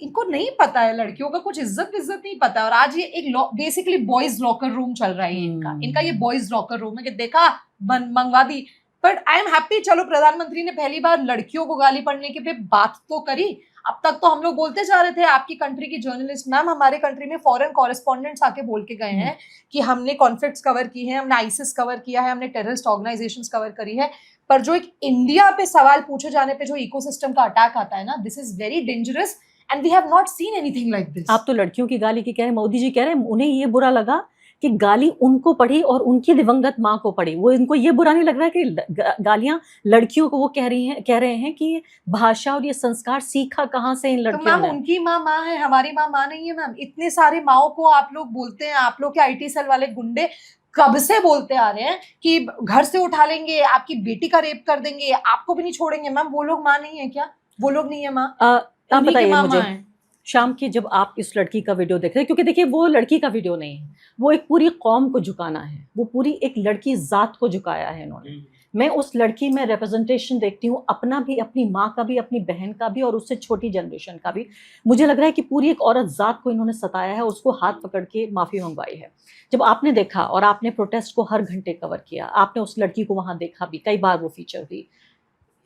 इनको नहीं पता है, लड़कियों का कुछ इज्जत नहीं पता है। और आज ये एक बेसिकली बॉयज लॉकर रूम चल रहा है इनका ये बॉयज लॉकर रूम है कि देखा मंगवा दी। बट आई एम हैप्पी, चलो प्रधानमंत्री ने पहली बार लड़कियों को गाली पड़ने के पे बात तो करी। अब तक तो हम लोग बोलते जा रहे थे आपकी कंट्री की जर्नलिस्ट, मैम हमारे कंट्री में फॉरेन कॉरेस्पॉन्डेंट्स आके बोल के गए हैं कि हमने कॉन्फ्लिक्ट्स कवर की है, हमने आईसिस कवर किया है, हमने टेररिस्ट ऑर्गेनाइजेशंस कवर करी है, पर जो एक इंडिया पे सवाल पूछे जाने पे जो इकोसिस्टम का अटैक आता है ना, this is very dangerous and we have not seen anything like this. आप तो लड़कियों की गाली की कह रहे हैं, मोदी जी कह रहे हैं उन्हें ये बुरा लगा कि गाली उनको पड़ी और उनकी दिवंगत माँ को पड़ी। वो इनको ये बुरा नहीं लग रहा है कि गालियां लड़कियों को वो कह रहे हैं कि भाषा और ये संस्कार सीखा कहाँ से इन तो लड़कियों मैम ने। उनकी माँ माँ है, हमारी माँ माँ नहीं है मैम। इतने सारे माओ को आप लोग बोलते हैं, आप लोग के आईटी सेल वाले गुंडे कब से बोलते आ रहे हैं कि घर से उठा लेंगे, आपकी बेटी का रेप कर देंगे, आपको भी नहीं छोड़ेंगे। मैम वो लोग माँ नहीं है क्या? वो लोग नहीं है माँ? आप उन्हीं की बताइए माँ मुझे, हैं। शाम की जब आप इस लड़की का वीडियो देख रहे हैं, क्योंकि देखिए वो लड़की का वीडियो नहीं है, वो एक पूरी कौम को झुकाना है, वो पूरी एक लड़की जात को झुकाया है इन्होंने। मैं उस लड़की में रिप्रेजेंटेशन देखती हूँ, अपना भी, अपनी माँ का भी, अपनी बहन का भी और उससे छोटी जनरेशन का भी। मुझे लग रहा है कि पूरी एक औरत जात को इन्होंने सताया है, उसको हाथ पकड़ के माफ़ी मंगवाई है। जब आपने देखा और आपने प्रोटेस्ट को हर घंटे कवर किया, आपने उस लड़की को वहाँ देखा भी, कई बार वो फीचर हुई,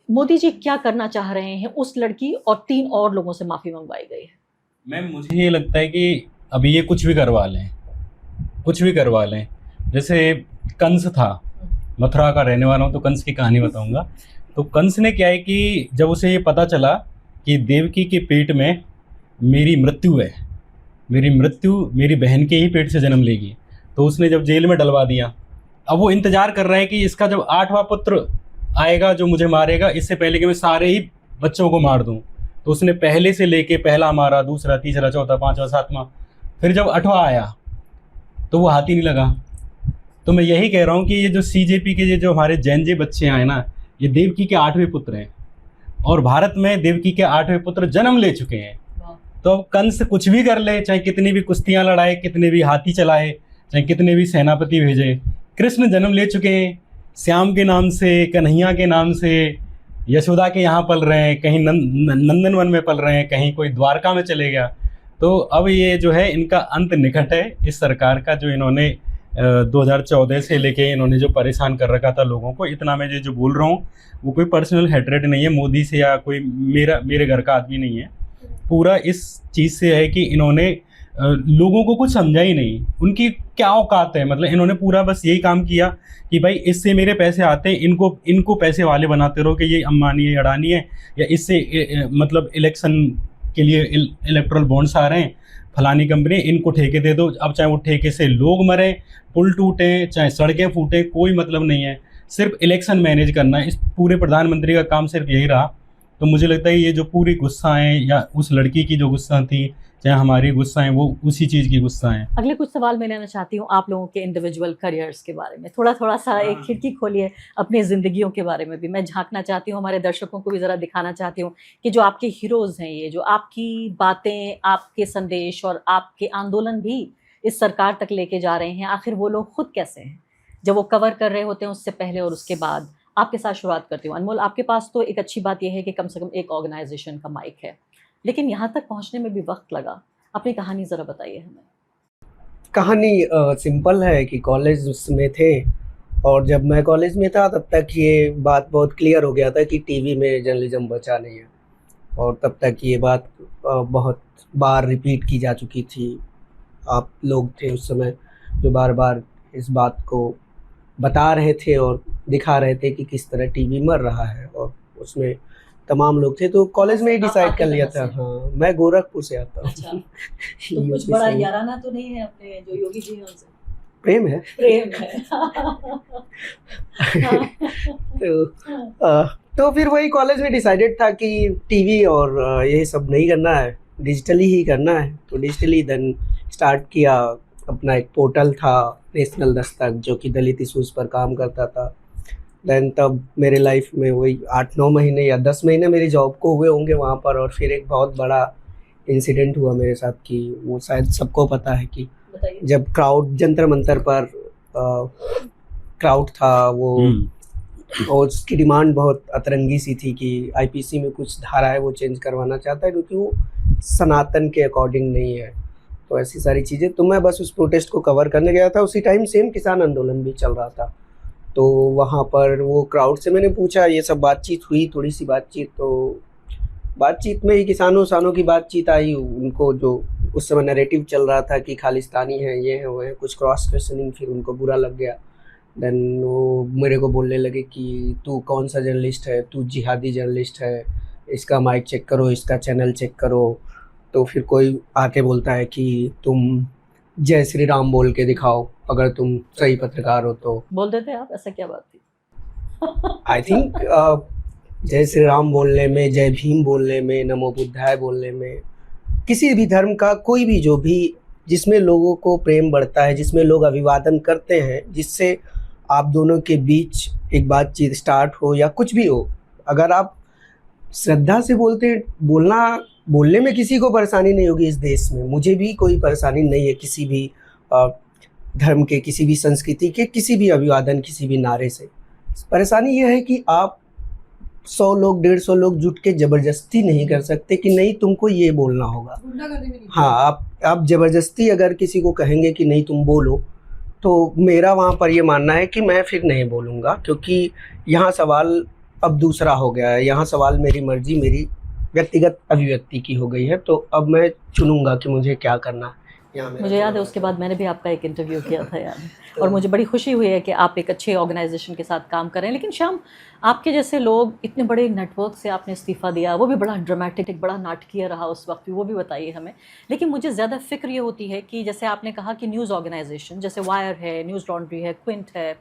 मोदी जी क्या करना चाह रहे हैं? उस लड़की और 3 और लोगों से माफ़ी मंगवाई गई है। मैम मुझे ये लगता है कि अभी ये कुछ भी करवा लें, कुछ भी करवा लें। जैसे कंस था, मथुरा का रहने वाला हूँ तो कंस की कहानी बताऊंगा। तो कंस ने क्या है कि जब उसे ये पता चला कि देवकी के पेट में मेरी मृत्यु है, मेरी मृत्यु मेरी बहन के ही पेट से जन्म लेगी, तो उसने जब जेल में डलवा दिया। अब वो इंतजार कर रहा है कि इसका जब 8वां पुत्र आएगा जो मुझे मारेगा, इससे पहले कि मैं सारे ही बच्चों को मार दूं। तो उसने पहले से लेके पहला मारा, दूसरा, तीसरा, चौथा, 5वां, 7वां, फिर जब 8वां आया तो वो हाथ ही नहीं लगा। तो मैं यही कह रहा हूँ कि ये जो सीजेपी के ये जो हमारे जैन जी बच्चे आए ना, ये देवकी के 8वें पुत्र हैं और भारत में देवकी के 8वें पुत्र जन्म ले चुके हैं। तो अब कंस कुछ भी कर ले, चाहे कितनी भी कुश्तियाँ लड़ाए, कितने भी हाथी चलाए, चाहे कितने भी सेनापति भेजे, कृष्ण जन्म ले चुके हैं। श्याम के नाम से, कन्हैया के नाम से, यशोदा के यहाँ पल रहे हैं, कहीं नंदनवन में पल रहे हैं, कहीं कोई द्वारका में चले गया। तो अब ये जो है इनका अंत निकट है इस सरकार का, जो इन्होंने 2014 से लेके इन्होंने जो परेशान कर रखा था लोगों को। इतना मैं जो बोल रहा हूँ वो कोई पर्सनल हेट्रेड नहीं है मोदी से या कोई मेरे घर का आदमी नहीं है। पूरा इस चीज़ से है कि इन्होंने लोगों को कुछ समझा ही नहीं, उनकी क्या औकात है। मतलब इन्होंने पूरा बस यही काम किया कि भाई इससे मेरे पैसे आते हैं, इनको पैसे वाले बनाते रहो कि ये अंबानी है, अडानी है, या इससे मतलब इलेक्शन के लिए इलेक्ट्रल बॉन्ड्स आ रहे हैं, फलानी कंपनी, इनको ठेके दे दो। अब चाहे वो ठेके से लोग मरें, पुल टूटें, चाहे सड़कें फूटें, कोई मतलब नहीं है, सिर्फ इलेक्शन मैनेज करना है। इस पूरे प्रधानमंत्री का काम सिर्फ यही रहा। तो मुझे लगता है ये जो पूरी गुस्साएँ या उस लड़की की जो गुस्सा थी, चाहे हमारी गुस्साएँ, वो उसी चीज़ की गुस्साएँ। अगले कुछ सवाल मैं लेना चाहती हूँ आप लोगों के इंडिविजुअल करियर्स के बारे में। थोड़ा सा एक खिड़की खोलिए अपनी ज़िंदगियों के बारे में भी। मैं झांकना चाहती हूँ, हमारे दर्शकों को भी ज़रा दिखाना चाहती हूँ कि जो आपके हीरोज़ हैं, ये जो आपकी बातें, आपके संदेश और आपके आंदोलन भी इस सरकार तक लेके जा रहे हैं, आखिर वो लोग खुद कैसे हैं जब वो कवर कर रहे होते हैं, उससे पहले और उसके बाद। आपके साथ शुरुआत करती हूँ। अनमोल, आपके पास तो एक अच्छी बात यह है कि कम से कम एक ऑर्गेनाइजेशन का माइक है, लेकिन यहाँ तक पहुँचने में भी वक्त लगा। अपनी कहानी ज़रा बताइए हमें। कहानी सिंपल है कि कॉलेज में थे और जब मैं कॉलेज में था तब तक ये बात बहुत क्लियर हो गया था कि टीवी में जर्नलिज्म बचा नहीं है, और तब तक ये बात बहुत बार रिपीट की जा चुकी थी। आप लोग थे उस समय जो बार बार इस बात को बता रहे थे और दिखा रहे थे कि किस तरह टीवी मर रहा है, और उसमें तमाम लोग थे। तो कॉलेज में ही डिसाइड कर लिया था। हाँ, मैं गोरखपुर से आता हूँ। अच्छा, तो कुछ बड़ा याराना तो नहीं है अपने जो योगी जी हैं उनसे? प्रेम है। प्रेम है। तो फिर वही कॉलेज में डिसाइडेड था कि टीवी और ये सब नहीं करना है, डिजिटली ही करना है। तो डिजिटली देन स्टार्ट किया। अपना एक पोर्टल था नेशनल दस्तक, जो कि दलित इशूज़ पर काम करता था। देन तब मेरे लाइफ में वही 8-9 महीने या 10 महीने मेरी जॉब को हुए होंगे वहाँ पर, और फिर एक बहुत बड़ा इंसिडेंट हुआ मेरे साथ कि वो शायद सबको पता है कि जब क्राउड जंतर मंतर पर क्राउड था, वो और उसकी डिमांड बहुत अतरंगी सी थी कि आईपीसी में कुछ धारा है वो चेंज करवाना चाहता है क्योंकि वो सनातन के अकॉर्डिंग नहीं है। तो ऐसी सारी चीज़ें। तो मैं बस उस प्रोटेस्ट को कवर करने गया था। उसी टाइम सेम किसान आंदोलन भी चल रहा था। तो वहाँ पर वो क्राउड से मैंने पूछा, ये सब बातचीत हुई, थोड़ी सी बातचीत, तो बातचीत में ही किसानों की बातचीत आई। उनको जो उस समय नैरेटिव चल रहा था कि खालिस्तानी हैं, ये हैं, वो हैं, कुछ क्रॉस क्वेश्चनिंग, फिर उनको बुरा लग गया। देन वो मेरे को बोलने लगे कि तू कौन सा जर्नलिस्ट है, तू जिहादी जर्नलिस्ट है, इसका माइक चेक करो, इसका चैनल चेक करो। तो फिर कोई आके बोलता है कि तुम जय श्री राम बोल के दिखाओ अगर तुम सही पत्रकार हो तो। बोल देते आप, ऐसा क्या बात थी? आई थिंक जय श्री राम बोलने में, जय भीम बोलने में, नमो बुद्धाय बोलने में, किसी भी धर्म का कोई भी जो भी जिसमें लोगों को प्रेम बढ़ता है, जिसमें लोग अभिवादन करते हैं, जिससे आप दोनों के बीच एक बातचीत स्टार्ट हो या कुछ भी हो, अगर आप श्रद्धा से बोलने में किसी को परेशानी नहीं होगी इस देश में। मुझे भी कोई परेशानी नहीं है किसी भी धर्म के, किसी भी संस्कृति के, किसी भी अभिवादन, किसी भी नारे से। परेशानी यह है कि आप 100 लोग, 150 लोग जुट के ज़बरदस्ती नहीं कर सकते कि नहीं तुमको ये बोलना होगा। हाँ, आप ज़बरदस्ती अगर किसी को कहेंगे कि नहीं तुम बोलो, तो मेरा वहाँ पर ये मानना है कि मैं फिर नहीं बोलूँगा, क्योंकि यहाँ सवाल अब दूसरा हो गया है। यहाँ सवाल मेरी मर्जी, मेरी व्यक्तिगत अभिव्यक्ति की हो गई है। तो अब मैं चुनूँगा कि मुझे क्या करना है। मुझे याद है उसके बाद मैंने भी आपका एक इंटरव्यू किया था यार, और मुझे बड़ी खुशी हुई है कि आप एक अच्छे ऑर्गेनाइजेशन के साथ काम कर रहे हैं। लेकिन श्याम, आपके जैसे लोग, इतने बड़े नेटवर्क से आपने इस्तीफ़ा दिया, वो भी बड़ा ड्रामेटिक, बड़ा नाटकीय रहा उस वक्त भी, वो भी बताइए हमें। लेकिन मुझे ज़्यादा फ़िक्र ये होती है कि जैसे आपने कहा कि न्यूज़ ऑर्गेनाइजेशन जैसे वायर है, न्यूज़ लॉन्ड्री है, क्विंट है,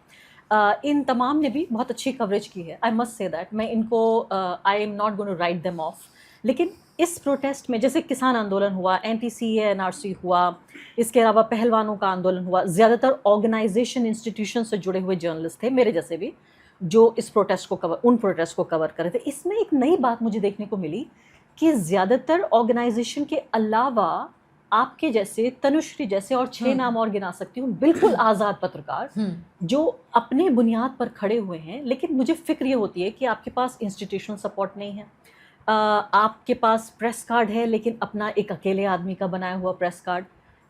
इन तमाम ने भी बहुत अच्छी कवरेज की है। आई मस्ट से दैट, मैं इनको I am not going to write them off. लेकिन इस प्रोटेस्ट में जैसे किसान आंदोलन हुआ, एंटी-सीए एनआरसी हुआ, इसके अलावा पहलवानों का आंदोलन हुआ, ज़्यादातर ऑर्गेनाइजेशन इंस्टीट्यूशन से जुड़े हुए जर्नलिस्ट थे, मेरे जैसे भी, जो इस प्रोटेस्ट को उन प्रोटेस्ट को कवर कर रहे थे। इसमें एक नई बात मुझे देखने को मिली कि ज़्यादातर ऑर्गेनाइजेशन के अलावा आपके जैसे, तनुश्री जैसे, और 6 नाम और गिना सकती हूँ, बिल्कुल आज़ाद पत्रकार जो अपने बुनियाद पर खड़े हुए हैं। लेकिन मुझे फ़िक्र ये होती है कि आपके पास इंस्टीट्यूशनल सपोर्ट नहीं है, आपके पास प्रेस कार्ड है लेकिन अपना एक अकेले आदमी का बनाया हुआ प्रेस कार्ड।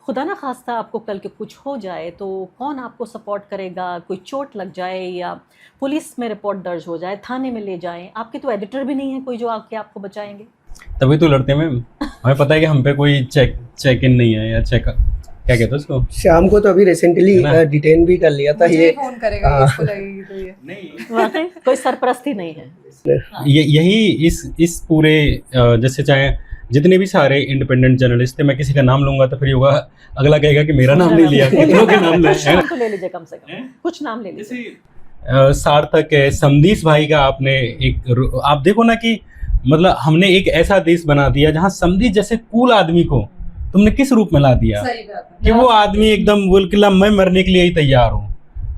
खुदा ना खास्ता आपको कल के कुछ हो जाए तो कौन आपको सपोर्ट करेगा? कोई चोट लग जाए या पुलिस में रिपोर्ट दर्ज हो जाए, थाने में ले जाएं, आपके तो एडिटर भी नहीं है कोई जो आके आपको बचाएंगे। तभी तो लड़ते हैं मैम। हमें पता है कि हम पे कोई चेक इन नहीं है, या चेक क्या कहते हैं उसको। शाम को तो अभी रिसेंटली डिटेन भी कर लिया था। ये फोन करेगा, इसको लगेगी तो ये नहीं, वाकई कोई सरपरस्ती नहीं है। यही इस पूरे जैसे चाहे जितने भी सारे इंडिपेंडेंट जर्नलिस्ट थे, मैं किसी का नाम लूंगा तो फिर होगा अगला कहेगा कि मेरा नाम नहीं लिया, कितनों के नाम कुछ लिया नाम तो ले लीजिए, कम से कम कुछ नाम ले लीजिए। सार्थक है, समदीस भाई का आपने एक, आप देखो ना कि मतलब हमने एक ऐसा देश बना दिया जहाँ समदीस जैसे कूल आदमी को तुमने किस रूप में ला दिया कि वो आदमी एकदम बोल के मैं मरने के लिए ही तैयार हूँ,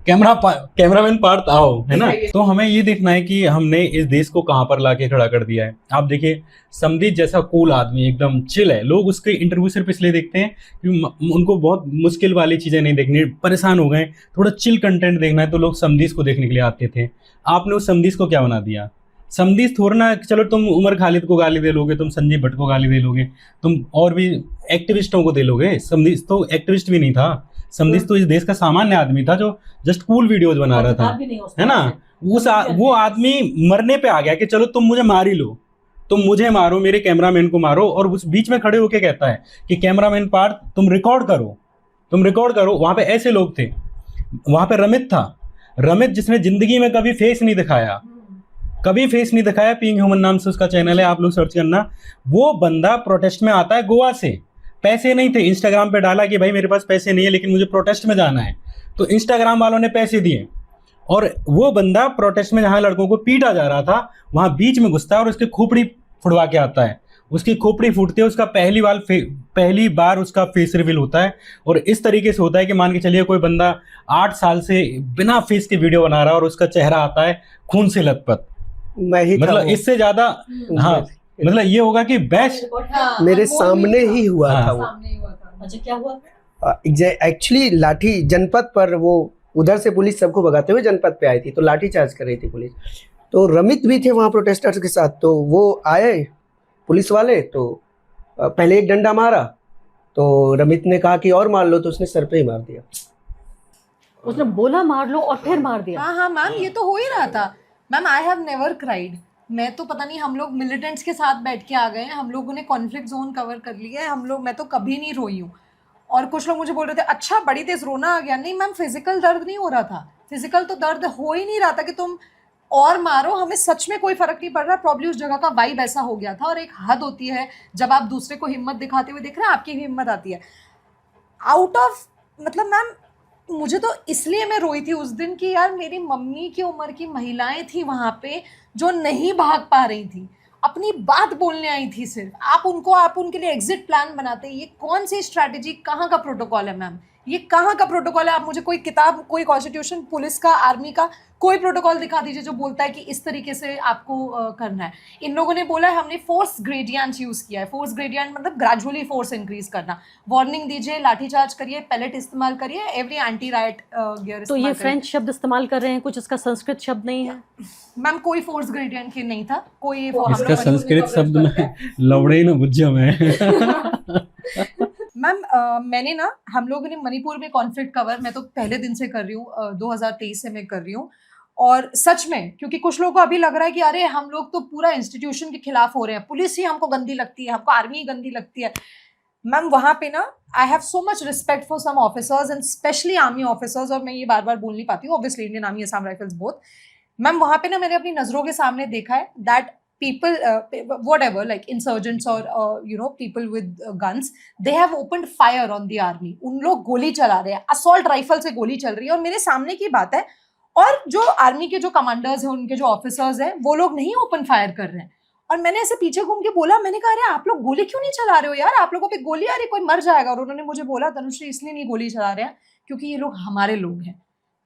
कैमरामैन पार्थ आओ, है ना। तो हमें ये देखना है कि हमने इस देश को कहाँ पर लाके खड़ा कर दिया है। आप देखिए, समदीस जैसा कूल आदमी एकदम चिल है, लोग उसके इंटरव्यू सिर्फ इसलिए देखते हैं कि उनको बहुत मुश्किल वाली चीज़ें नहीं देखनी, परेशान हो गए, थोड़ा चिल कंटेंट देखना है तो लोग समदीस को देखने के लिए आते थे। आपने उस समदीस को क्या बना दिया? समदीस थोड़ा ना, चलो तुम उमर खालिद को गाली दे लोगे, तुम संजीव भट्ट को गाली दे लोगे, तुम और भी एक्टिविस्टों को दे लोगे। समदीस तो एक्टिविस्ट भी नहीं था, समदीस तो इस देश का सामान्य आदमी था जो जस्ट कूल वीडियोज बना रहा था, है ना। वो आदमी मरने पे आ गया कि चलो तुम मुझे मार ही लो, तुम मुझे मारो, मेरे कैमरामैन को मारो, और उस बीच में खड़े होके कहता है कि कैमरामैन पार्थ तुम रिकॉर्ड करो। वहां पे ऐसे लोग थे, वहां पे रमित था, रमित जिसने जिंदगी में कभी फेस नहीं दिखाया, पीइंग ह्यूमन नाम से उसका चैनल है, आप लोग सर्च करना। वो बंदा प्रोटेस्ट में आता है गोवा से, पैसे नहीं थे, इंस्टाग्राम पे डाला कि भाई मेरे पास पैसे नहीं है लेकिन मुझे प्रोटेस्ट में जाना है, तो इंस्टाग्राम वालों ने पैसे दिए, और वो बंदा प्रोटेस्ट में जहां लड़कों को पीटा जा रहा था वहां बीच में घुसता है और उसकी खोपड़ी फुड़वा के आता है। उसकी खोपड़ी फूटती है, उसका पहली बार उसका फेस रिवील होता है, और इस तरीके से होता है कि मान के चलिए कोई बंदा 8 साल से बिना फेस के वीडियो बना रहा है और उसका चेहरा आता है खून से लथपथ। मैं ही मतलब इससे ज्यादा, हाँ, मतलब ये होगा कि बेस्ट मेरे सामने ही हुआ था वो। अच्छा, क्या हुआ? एक्चुअली लाठी जनपद पर, वो उधर से पुलिस सबको भगाते हुए जनपद पे आई थी, तो लाठी चार्ज कर रही थी पुलिस। तो रमित भी थे वहाँ प्रोटेस्टर्स के साथ, तो वो आए पुलिस वाले, तो पहले एक डंडा मारा, तो रमित ने कहा कि और मार लो, तो उसने सर पे ही मार दिया। उसने बोला मार लो और फिर मार दिया। हाँ हाँ मैम, ये तो हो ही रहा था ma'am. I have never cried. मैं तो पता नहीं, हम लोग मिलिटेंट्स के साथ बैठ के आ गए हैं, हम लोगों ने कॉन्फ्लिक्ट जोन कवर कर लिया है हम लोग। मैं तो कभी नहीं रोई हूँ। और कुछ लोग मुझे बोल रहे थे अच्छा बड़ी तेज रोना आ गया। नहीं मैम, फिजिकल दर्द नहीं हो रहा था। फिजिकल तो दर्द हो ही नहीं रहा था कि तुम और मारो, हमें सच में कोई फर्क नहीं पड़ रहा। प्रॉब्लम उस जगह का वाइब ऐसा हो गया था। और एक हद होती है जब आप दूसरे को हिम्मत दिखाते हुए देख रहे हैं, आपकी भी हिम्मत आती है आउट ऑफ, मतलब मैम मुझे तो इसलिए मैं रोई थी उस दिन कि यार मेरी मम्मी की उम्र की महिलाएं थी वहाँ पे जो नहीं भाग पा रही थी, अपनी बात बोलने आई थी सिर्फ। आप उनके लिए एग्जिट प्लान बनाते हैं। ये कौन सी स्ट्रैटेजी, कहाँ का प्रोटोकॉल है मैम? ये कहाँ का प्रोटोकॉल है? आप मुझे कोई किताब, कोई कॉन्स्टिट्यूशन, पुलिस का, आर्मी का कोई प्रोटोकॉल दिखा दीजिए जो बोलता है कि इस तरीके से आपको करना है। इन लोगों ने बोला है हमने फोर्स ग्रेडियंट यूज किया है। फोर्स ग्रेडियंट मतलब ग्रेजुअली फोर्स इंक्रीज करना। वार्निंग दीजिए, लाठीचार्ज करिए, पैलेट इस्तेमाल करिए, एवरी एंटी राइट गियर। तो ये फ्रेंच शब्द इस्तेमाल कर रहे हैं, कुछ इसका संस्कृत शब्द नहीं है मैम? कोई फोर्स ग्रेडियंट की नहीं था कोई। इसका संस्कृत शब्द में लवड़े न बुझ्यो में। मैम मैंने ना, हम लोगों ने मणिपुर में कॉन्फ्लिक्ट कवर मैं तो पहले दिन से कर रही हूँ, 2023 से मैं कर रही हूँ। और सच में, क्योंकि कुछ लोगों को अभी लग रहा है कि अरे हम लोग तो पूरा इंस्टीट्यूशन के खिलाफ हो रहे हैं, पुलिस ही हमको गंदी लगती है, हमको आर्मी ही गंदी लगती है। मैम वहाँ पे ना I have so much respect for some officers and specially army officers. और मैं ये बार बार बोल नहीं पाती हूँ, obviously Indian army, Assam rifles, both. Ma'am वहाँ पे ना मैंने अपनी नजरों के सामने देखा है that people whatever like insurgents or people with guns, they have opened fire on the army. उन लोग गोली चला रहे हैं, असॉल्ट राइफल से गोली चल रही है और मेरे सामने की बात है। और जो आर्मी के जो कमांडर्स हैं, उनके जो ऑफिसर्स हैं, वो लोग नहीं ओपन फायर कर रहे हैं। और मैंने ऐसे पीछे घूम के बोला, मैंने कहा अरे आप लोग गोली क्यों नहीं चला रहे हो यार, आप लोगों पे गोली आ रही, कोई मर जाएगा। और उन्होंने मुझे बोला तनुश्री इसलिए नहीं गोली चला रहे हैं क्योंकि ये लोग हमारे लोग हैं।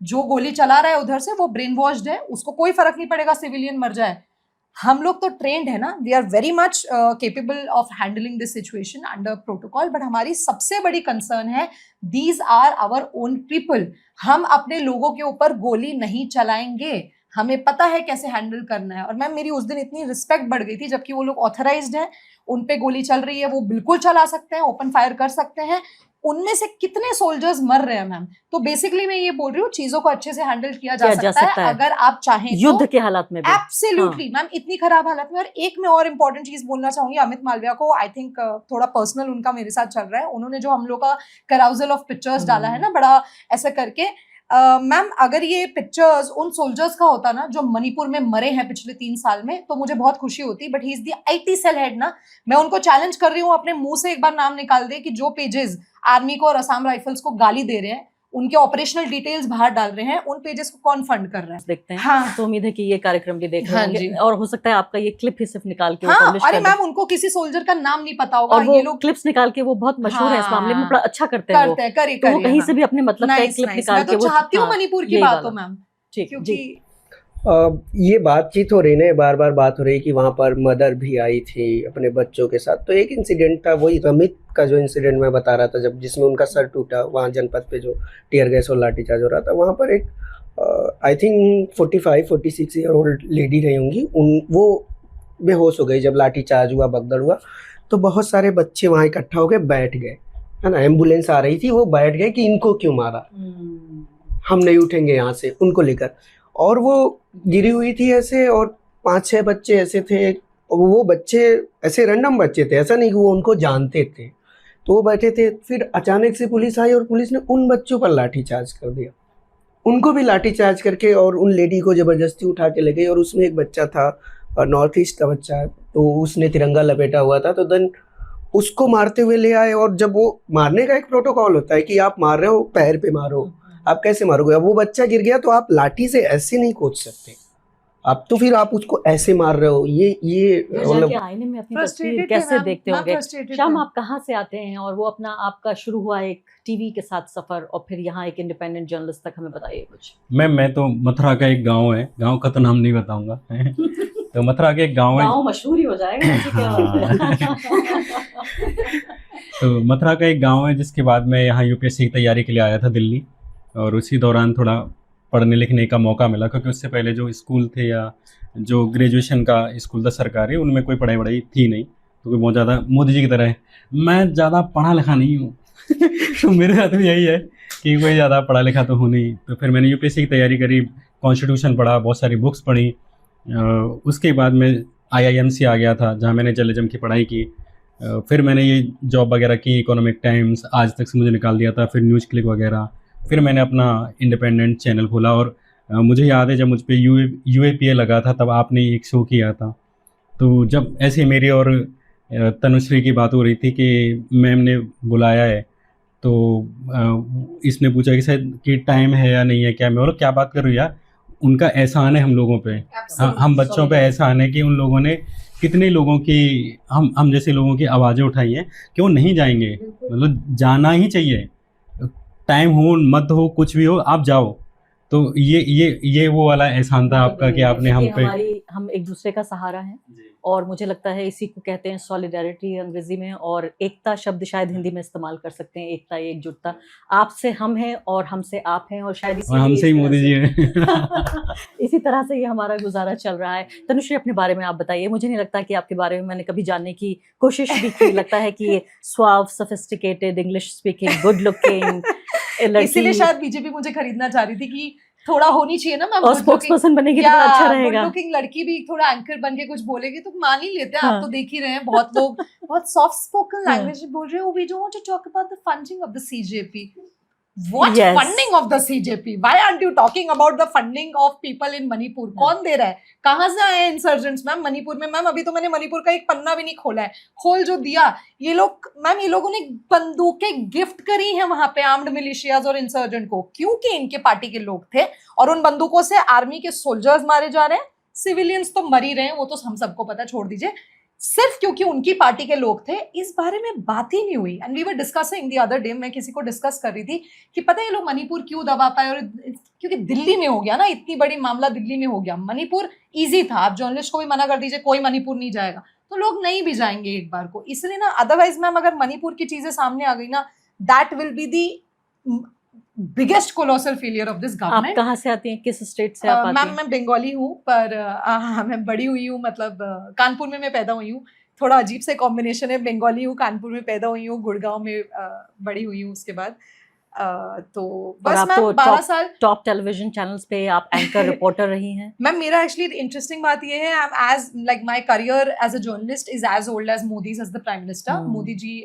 जो गोली चला रहा है उधर से वो ब्रेन वॉश्ड है, उसको कोई फर्क नहीं पड़ेगा सिविलियन मर जाए। हम लोग तो ट्रेंड है ना, we are very much capable of handling this situation under protocol. But हमारी सबसे बड़ी कंसर्न है, these are our own people. हम अपने लोगों के ऊपर गोली नहीं चलाएंगे, हमें पता है कैसे हैंडल करना है। और मैम मेरी उस दिन इतनी रिस्पेक्ट बढ़ गई थी, जबकि वो लोग ऑथराइज्ड है, उन पे गोली चल रही है, वो बिल्कुल चला सकते हैं, ओपन फायर कर सकते हैं। उनमें से कितने सोल्जर्स मर रहे हैं मैम। तो बेसिकली मैं ये बोल रही हूँ, चीजों को अच्छे से हैंडल किया जा सकता है अगर आप चाहें, युद्ध के हालात में भी। एब्सोल्युटली मैम, इतनी खराब हालत में। और एक मैं और इम्पोर्टेंट चीज बोलना चाहूंगी अमित मालविया को, आई थिंक थोड़ा पर्सनल उनका मेरे साथ चल रहा है। उन्होंने जो हम लोग का कैराउजल ऑफ पिक्चर्स डाला है ना, बड़ा ऐसा करके, मैम अगर ये पिक्चर्स उन सोल्जर्स का होता ना जो मणिपुर में मरे हैं पिछले 3 साल में, तो मुझे बहुत खुशी होती। But he is the IT cell head ना। मैं उनको चैलेंज कर रही हूँ, अपने मुंह से एक बार नाम निकाल दे कि जो पेजेस आर्मी को और असम राइफल्स को गाली दे रहे हैं, उनके ऑपरेशनल डिटेल्स बाहर डाल रहे हैं, उन पेजेस को कौन फंड कर रहा है। देखते हैं। हाँ। तो उम्मीद है कि ये कार्यक्रम भी देख रहे हाँ होंगे जी। और हो सकता है आपका ये क्लिप ही सिर्फ निकाल के हाँ, publish अरे कर दें। मैम उनको किसी सोल्जर का नाम नहीं पता होगा, और वो ये लोग क्लिप्स निकाल के वो बहुत मशहूर है इस मामले में, हाँ। बड़ा अच्छा करते हैं वो। करते हैं, करिए तो वो करिए, कहीं हाँ। से भी अपने मतलब का एक Nice, क्लिप nice। निकाल मैं के तो वो, चाहती हूँ हाँ, मणिपुर की यही बात वाला। हो मैम, ठीक क्योंकि जी। ये बातचीत हो रही ना, बार बार बात हो रही कि वहाँ पर मदर भी आई थी अपने बच्चों के साथ। तो एक इंसिडेंट था, वही रमित का जो इंसिडेंट मैं बता रहा था, जब जिसमें उनका सर टूटा, वहाँ जनपद पे जो टियर गैस और लाठीचार्ज हो रहा था, वहाँ पर एक I think 45-46 year old lady रही होंगी, वो बेहोश हो गई जब लाठीचार्ज हुआ, भगदड़ हुआ। तो बहुत सारे बच्चे वहाँ इकट्ठा हो गए, बैठ गए, है ना। एम्बुलेंस आ रही थी, वो बैठ गए कि इनको क्यों मारा, हम नहीं उठेंगे यहाँ से, उनको लेकर। और वो गिरी हुई थी ऐसे, और 5-6 बच्चे ऐसे थे, और वो बच्चे ऐसे रैंडम बच्चे थे, ऐसा नहीं कि वो उनको जानते थे। तो वो बैठे थे, फिर अचानक से पुलिस आई और पुलिस ने उन बच्चों पर लाठीचार्ज कर दिया, उनको भी लाठीचार्ज करके, और उन लेडी को ज़बरदस्ती उठा के ले गई। और उसमें एक बच्चा था, नॉर्थ ईस्ट का बच्चा, तो उसने तिरंगा लपेटा हुआ था, तो देन उसको मारते हुए ले आए। और जब वो मारने का एक प्रोटोकॉल होता है कि आप मार रहे हो, पैर पे मारो, आप कैसे मारोगे। अब वो बच्चा गिर गया तो आप लाठी से ऐसे नहीं कोच सकते, आप तो फिर आप उसको ऐसे मार रहे हो। ये मतलब आईने में अपनी तस्वीर Frustrated कैसे थे मैम, देखते मैं होंगे। frustrated शाम थे। आप कहाँ से आते हैं, और वो अपना आपका शुरू हुआ एक टीवी के साथ सफर, और फिर यहाँ एक इंडिपेंडेंट जर्नलिस्ट तक, हमें बताइए कुछ। मैं तो मथुरा का एक गांव है, गांव का तो नाम नहीं बताऊंगा। तो मथुरा का एक गांव है, गाँव मशहूर ही हो जाएगा, ऐसी क्या बात है। तो मथुरा का एक गांव है, जिसके बाद मैं यहाँ UPSC की तैयारी के लिए आया था दिल्ली। और उसी दौरान थोड़ा पढ़ने लिखने का मौका मिला, क्योंकि उससे पहले जो स्कूल थे या जो ग्रेजुएशन का स्कूल था सरकारी, उनमें कोई पढ़ाई वढ़ाई थी नहीं। तो कोई बहुत ज़्यादा मोदी जी की तरह है, मैं ज़्यादा पढ़ा लिखा नहीं हूँ। तो मेरे साथ भी यही है कि कोई ज़्यादा पढ़ा लिखा तो हूँ नहीं। तो फिर मैंने यूपीएससी की तैयारी करी, कॉन्स्टिट्यूशन पढ़ा, बहुत सारी बुक्स पढ़ी। उसके बाद मैं आईआईएमसी आ गया था, जहाँ मैंने जर्नलिज्म की पढ़ाई की। फिर मैंने ये जॉब वगैरह की, इकोनॉमिक टाइम्स, आज तक से मुझे निकाल दिया था, फिर न्यूज़ क्लिक वगैरह। फिर मैंने अपना इंडिपेंडेंट चैनल खोला और मुझे याद है जब मुझ पे यूएपीए लगा था तब आपने एक शो किया था। तो जब ऐसे मेरी और तनुश्री की बात हो रही थी कि मैम ने बुलाया है, तो इसने पूछा कि शायद कि टाइम है या नहीं है, क्या मैं बोला क्या बात कर रही हो यार, उनका एहसान है हम लोगों पे, हम बच्चों पे एहसान है कि उन लोगों ने कितने लोगों की, हम जैसे लोगों की आवाज़ें उठाई हैं कि वो नहीं जाएंगे, मतलब जाना ही चाहिए, टाइम हो मत हो कुछ भी हो आप जाओ। तो ये वो वाला एहसान था आपका कि आपने हम पे, हम एक दूसरे का सहारा हैं और मुझे लगता है इसी को कहते हैं सॉलिडारिटी अंग्रेजी में, और एकता शब्द शायद हिंदी में इस्तेमाल कर सकते हैं, एकता एकजुटता। आपसे हम हैं और हमसे आप हैं और शायद और हमसे ही मोदी जी हैं। इसी तरह से ये हमारा गुजारा चल रहा है। तनुश्री अपने बारे में आप बताइए। मुझे नहीं लगता कि आपके बारे में मैंने कभी जानने की कोशिश भी की। लगता है कि ये suave, sophisticated, English speaking, good looking इसीलिए शायद बीजेपी मुझे खरीदना चाह रही थी कि थोड़ा होनी चाहिए ना मैम, और स्पोक्स पर्सन बनेगी तो बड़ा अच्छा रहेगा। लुकिंग लड़की भी थोड़ा एंकर बन के कुछ बोलेगी तो मान ही लेते हैं। हाँ। आप तो देख ही रहे हैं बहुत लोग बहुत सॉफ्ट स्पोकन हाँ। लैंग्वेज बोल रहे हैं। We don't want to talk about the funding of the CJP. What Yes. funding of the CJP? Why aren't you talking about the funding of people in Manipur? कौन दे रहा है? कहाँ से आए इंसर्जेंट्स मैम मणिपुर में? मैम अभी तो मैंने मणिपुर का एक पन्ना भी नहीं खोला है। खोल जो दिया ये लोग मैम, ये लोगों ने बंदूकें गिफ्ट करी हैं वहां पे आर्म्ड मिलिशियाज और इंसर्जेंट को, क्योंकि इनके पार्टी के लोग थे और उन बंदूकों से आर्मी के सोल्जर्स मारे जा रहे हैं, सिविलियंस तो मर ही रहे हैं, वो तो हम सबको पता, छोड़ दीजिए, सिर्फ क्योंकि उनकी पार्टी के लोग थे। इस बारे में बात ही नहीं हुई। And we were discussing the other day, मैं किसी को डिस्कस कर रही थी कि पता है ये लोग मणिपुर क्यों दबा पाए, और क्योंकि दिल्ली में हो गया ना, इतनी बड़ी मामला दिल्ली में हो गया। मणिपुर इजी था, आप जर्नलिस्ट को भी मना कर दीजिए कोई मणिपुर नहीं जाएगा तो लोग नहीं भी जाएंगे एक बार को, इसलिए ना। अदरवाइज मैम अगर मणिपुर की चीजें सामने आ गई ना, that will be the biggest colossal failure of this आप गवर्नमेंट। कहाँ से आती हैं, किस स्टेट से आप आती मैम हैं? मैं बंगाली हूँ, पर मैं बड़ी हुई हूँ, मतलब कानपुर में मैं पैदा हुई हूँ। थोड़ा अजीब से कॉम्बिनेशन है, बंगाली हूँ, कानपुर में पैदा हुई हूँ, गुड़गांव में बड़ी हुई हूँ उसके बाद। तो और बस आप मैम तो 12 साल टॉप टेलीविजन चैनल्स पे आप एंकर रिपोर्टर रही हैं। मैम मेरा एक्चुअली इंटरेस्टिंग बात ये है, I am as like my career as a journalist is as old as Modi as the prime minister. Modi ji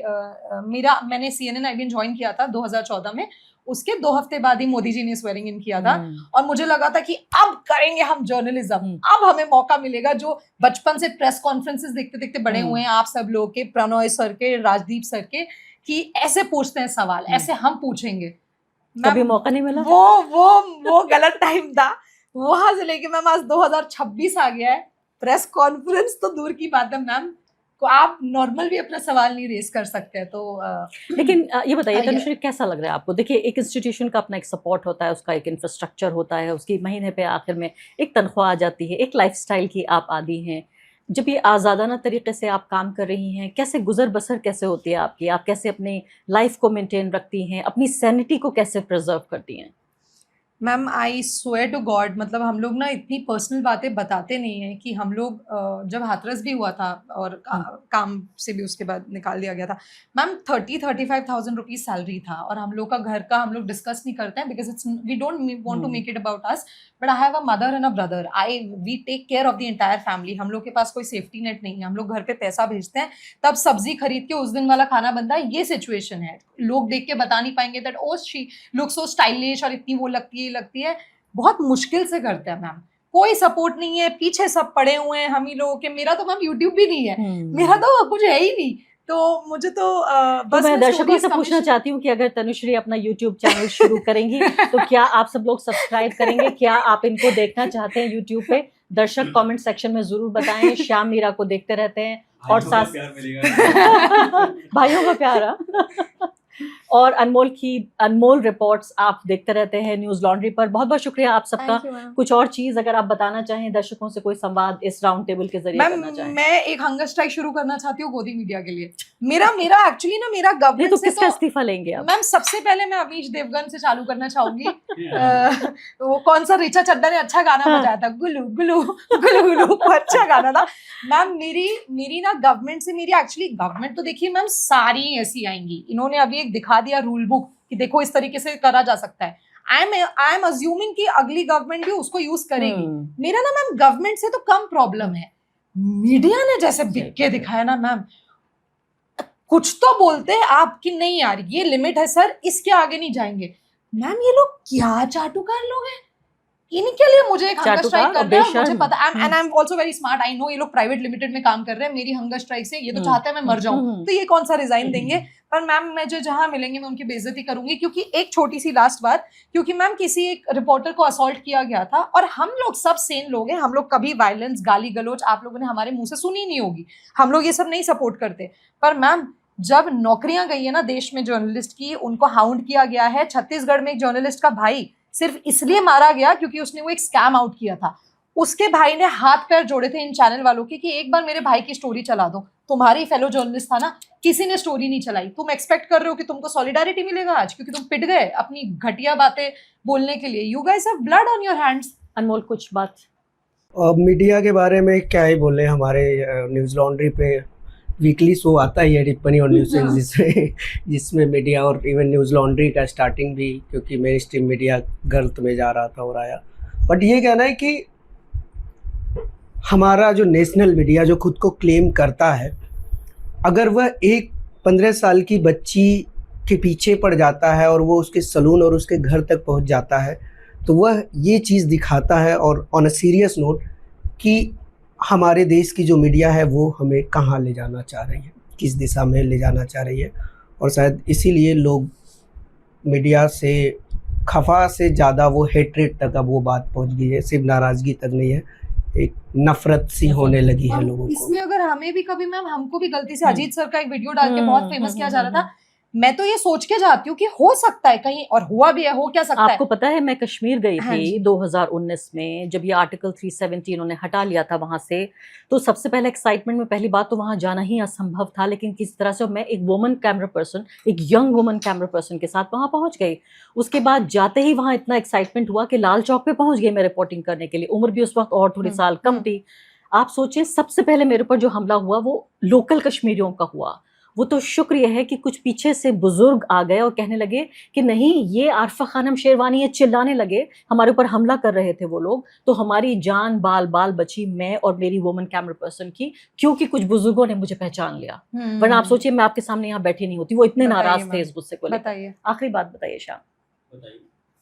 मैंने CNN IBN ज्वाइन किया था 2014 में, उसके 2 हफ्ते बाद ही मोदी जी ने स्वेरिंग इन किया था और मुझे लगा था कि अब करेंगे हम जर्नलिज्म, अब हमें मौका मिलेगा। जो बचपन से प्रेस कॉन्फ्रेंसेस देखते देखते बड़े हुए हैं आप सब लोग के, प्रणॉय सर के, राजदीप सर के, कि ऐसे पूछते हैं सवाल, ऐसे हम पूछेंगे। कभी मौका नहीं मिला? वो गलत टाइम था। वहां से लेके मैम आज 2026 आ गया है, प्रेस कॉन्फ्रेंस तो दूर की बात है मैम, को आप नॉर्मल भी अपना सवाल नहीं रेस कर सकते। तो लेकिन ये बताइए ये- तनुश्री, कैसा लग रहा है आपको? देखिए, एक इंस्टीट्यूशन का अपना एक सपोर्ट होता है, उसका एक इंफ्रास्ट्रक्चर होता है, उसकी महीने पे आखिर में एक तनख्वाह आ जाती है, एक लाइफस्टाइल की आप आदी हैं। जब ये आज़ादाना तरीके से आप काम कर रही हैं, कैसे गुजर बसर कैसे होती है आपकी? आप कैसे अपनी लाइफ को मेंटेन रखती हैं, अपनी सैनिटी को कैसे प्रिजर्व करती हैं? Ma'am I swear to God, मतलब हम लोग ना इतनी पर्सनल बातें बताते नहीं हैं कि हम लोग जब हाथरस भी हुआ था और काम से भी उसके बाद निकाल दिया गया था मैम, 35,000 रुपीज सैलरी था और हम लोग का घर का हम लोग डिस्कस नहीं करते हैं because it's we don't want to make it about us, but I have a mother and a brother, we take care of the entire family. हम लोग के पास कोई सेफ्टी नेट नहीं है, हम लोग घर पे पैसा भेजते हैं तब सब्जी खरीद के उस दिन वाला खाना बनता है, ये सिचुएशन है। लोग देख के बता नहीं पाएंगे that oh she look so stylish और इतनी वो लगती है, बहुत मुश्किल से करते हैं मैम, कोई सपोर्ट नहीं है, पीछे सब पड़े हुए हैं हम ही लोगों के। मेरा तो मैम यूट्यूब भी नहीं है, मेरा तो कुछ है ही नहीं, तो मुझे तो बस मैं दर्शकों से पूछना चाहती हूँ कि अगर तनुश्री अपना यूट्यूब चैनल शुरू करेंगी तो क्या आप सब लोग सब्सक्राइब करेंगे? क्या आप इनको देखना चाहते हैं यूट्यूब पे? दर्शक कमेंट सेक्शन में जरूर बताएं। श्याम मीरा को देखते रहते हैं और साथ भाइयों का प्यार और अनमोल रिपोर्ट्स आप देखते रहते हैं न्यूज लॉन्ड्री पर। बहुत बहुत शुक्रिया आप सबका। कुछ और चीज अगर आप बताना चाहें दर्शकों से, कोई संवाद इस राउंड टेबल के जरिए करना चाहें? मैं एक हंगर स्ट्राइक शुरू करना चाहती हूँ गोदी मीडिया के लिए। मेरा एक्चुअली ना मेरा गवर्नमेंट तो से किसका इस्तीफा लेंगे आप? मैम सबसे पहले मैं अमीश देवगन से चालू करना चाहूंगी। वो कौन सा ऋचा चड्ढा ने अच्छा गाना बजाया था, गुलू गुलू गुलू गुलू, वो अच्छा गाना था मैम। मेरी ना गवर्नमेंट से, मेरी एक्चुअली गवर्नमेंट तो देखिए मैम सारी ऐसी आएंगी, इन्होंने अभी एक दिखा दिया रूल बुक कि देखो इस तरीके से करा जा सकता है। आई एम अज्यूमिंग कि अगली गवर्नमेंट भी उसको यूज करेगी। मेरा ना मैम गवर्नमेंट से तो कम प्रॉब्लम है, मीडिया ने जैसे बिक के दिखाया ना मैम, कुछ तो बोलते हैं आप कि नहीं यार ये लिमिट है सर, इसके आगे नहीं जाएंगे। मैम ये लोग क्या चाटुकार लोग हैं, इनके लिए मुझे एक हंगर स्ट्राइक कर रहा है, मुझे पता and I am also very smart, I know ये लोग प्राइवेट लिमिटेड में काम कर रहे हैं, मेरी हंगर स्ट्राइक से ये तो चाहते हैं मैं मर जाऊं, तो ये कौन सा रिजाइन देंगे। पर मैम मैं जो जहां मिलेंगे मैं उनकी बेइज्जती करूंगी, क्योंकि एक छोटी सी लास्ट बात, क्योंकि मैम किसी एक रिपोर्टर को असॉल्ट किया गया था और हम लोग सब सेन लोग हैं, हम लोग कभी वायलेंस गाली गलौज आप लोगों ने हमारे मुंह से सुनी नहीं होगी, हम लोग ये सब नहीं सपोर्ट करते। पर मैम जब नौकरियां गई है ना देश में जर्नलिस्ट की, उनको हाउंड किया गया है। छत्तीसगढ़ में एक जर्नलिस्ट का भाई सिर्फ इसलिए मारा गया क्योंकि उसने वो एक स्कैम आउट किया था, उसके भाई ने हाथ पैर जोड़े थे इन चैनल वालों के कि एक बार मेरे भाई की स्टोरी चला दो। तुम्हारी फेलो जर्नलिस्ट था ना, किसी ने स्टोरी नहीं चलाई, तुम एक्सपेक्ट कर रहे हो कि तुमको सॉलिडारिटी मिलेगा आज क्योंकि तुम पिट गए अपनी घटिया बातें बोलने के लिए। You guys have blood on your hands. Anmol कुछ बात मीडिया के बारे में क्या ही बोले, हमारे न्यूज़ लॉन्ड्री पे वीकली शो आता ही है टिप्पणी और न्यूज़ जिसमें मीडिया और इवन न्यूज़ लॉन्ड्री का स्टार्टिंग भी क्योंकि मेन स्ट्रीम मीडिया गलत में जा रहा था और आया। बट ये कहना है कि हमारा जो नेशनल मीडिया जो खुद को क्लेम करता है, अगर वह एक 15 साल की बच्ची के पीछे पड़ जाता है और वो उसके सलून और उसके घर तक पहुंच जाता है, तो वह ये चीज़ दिखाता है और ऑन अ सीरियस नोट कि हमारे देश की जो मीडिया है वो हमें कहाँ ले जाना चाह रही है, किस दिशा में ले जाना चाह रही है। और शायद इसीलिए लोग मीडिया से खफा से ज़्यादा वो हेट्रेट तक अब वो बात पहुंच गई है, सिर्फ नाराज़गी तक नहीं है, एक नफरत सी होने लगी है लोगों को। इसमें अगर हमें भी कभी मैम हमको भी गलती से अजीत सर का एक वीडियो डाल के बहुत फेमस किया जा रहा था, मैं तो ये सोच के जाती हूँ कि हो सकता है कहीं और हुआ भी है, हो क्या सकता है। आपको पता है मैं कश्मीर गई हाँ थी 2019 में, जब ये आर्टिकल 370 इन्होंने हटा लिया था वहां से, तो सबसे पहले एक्साइटमेंट में पहली बात तो वहां जाना ही असंभव था, लेकिन किस तरह से मैं एक वुमन कैमरा पर्सन, एक यंग वुमन कैमरा पर्सन के साथ वहां पहुंच गई। उसके बाद जाते ही वहां इतना एक्साइटमेंट हुआ कि लाल चौक पे पहुंच गई मैं रिपोर्टिंग करने के लिए। उम्र भी उस वक्त और थोड़ी साल कम थी। आप सोचिए सबसे पहले मेरे ऊपर जो हमला हुआ वो लोकल कश्मीरियों का हुआ। वो तो शुक्र यह है कि कुछ पीछे से बुजुर्ग आ गए और कहने लगे कि नहीं ये आरफा खानम शेरवानी है, चिल्लाने लगे, हमारे ऊपर हमला कर रहे थे वो लोग, तो हमारी जान बाल बाल बची, मैं और मेरी वुमन कैमरा पर्सन की, क्योंकि कुछ बुजुर्गों ने मुझे पहचान लिया। वरना आप सोचिए मैं आपके सामने यहाँ बैठी नहीं होती। वो इतने नाराज थे इस गुस्से को लेकर। बताइए आखिरी बात बताइए शाम,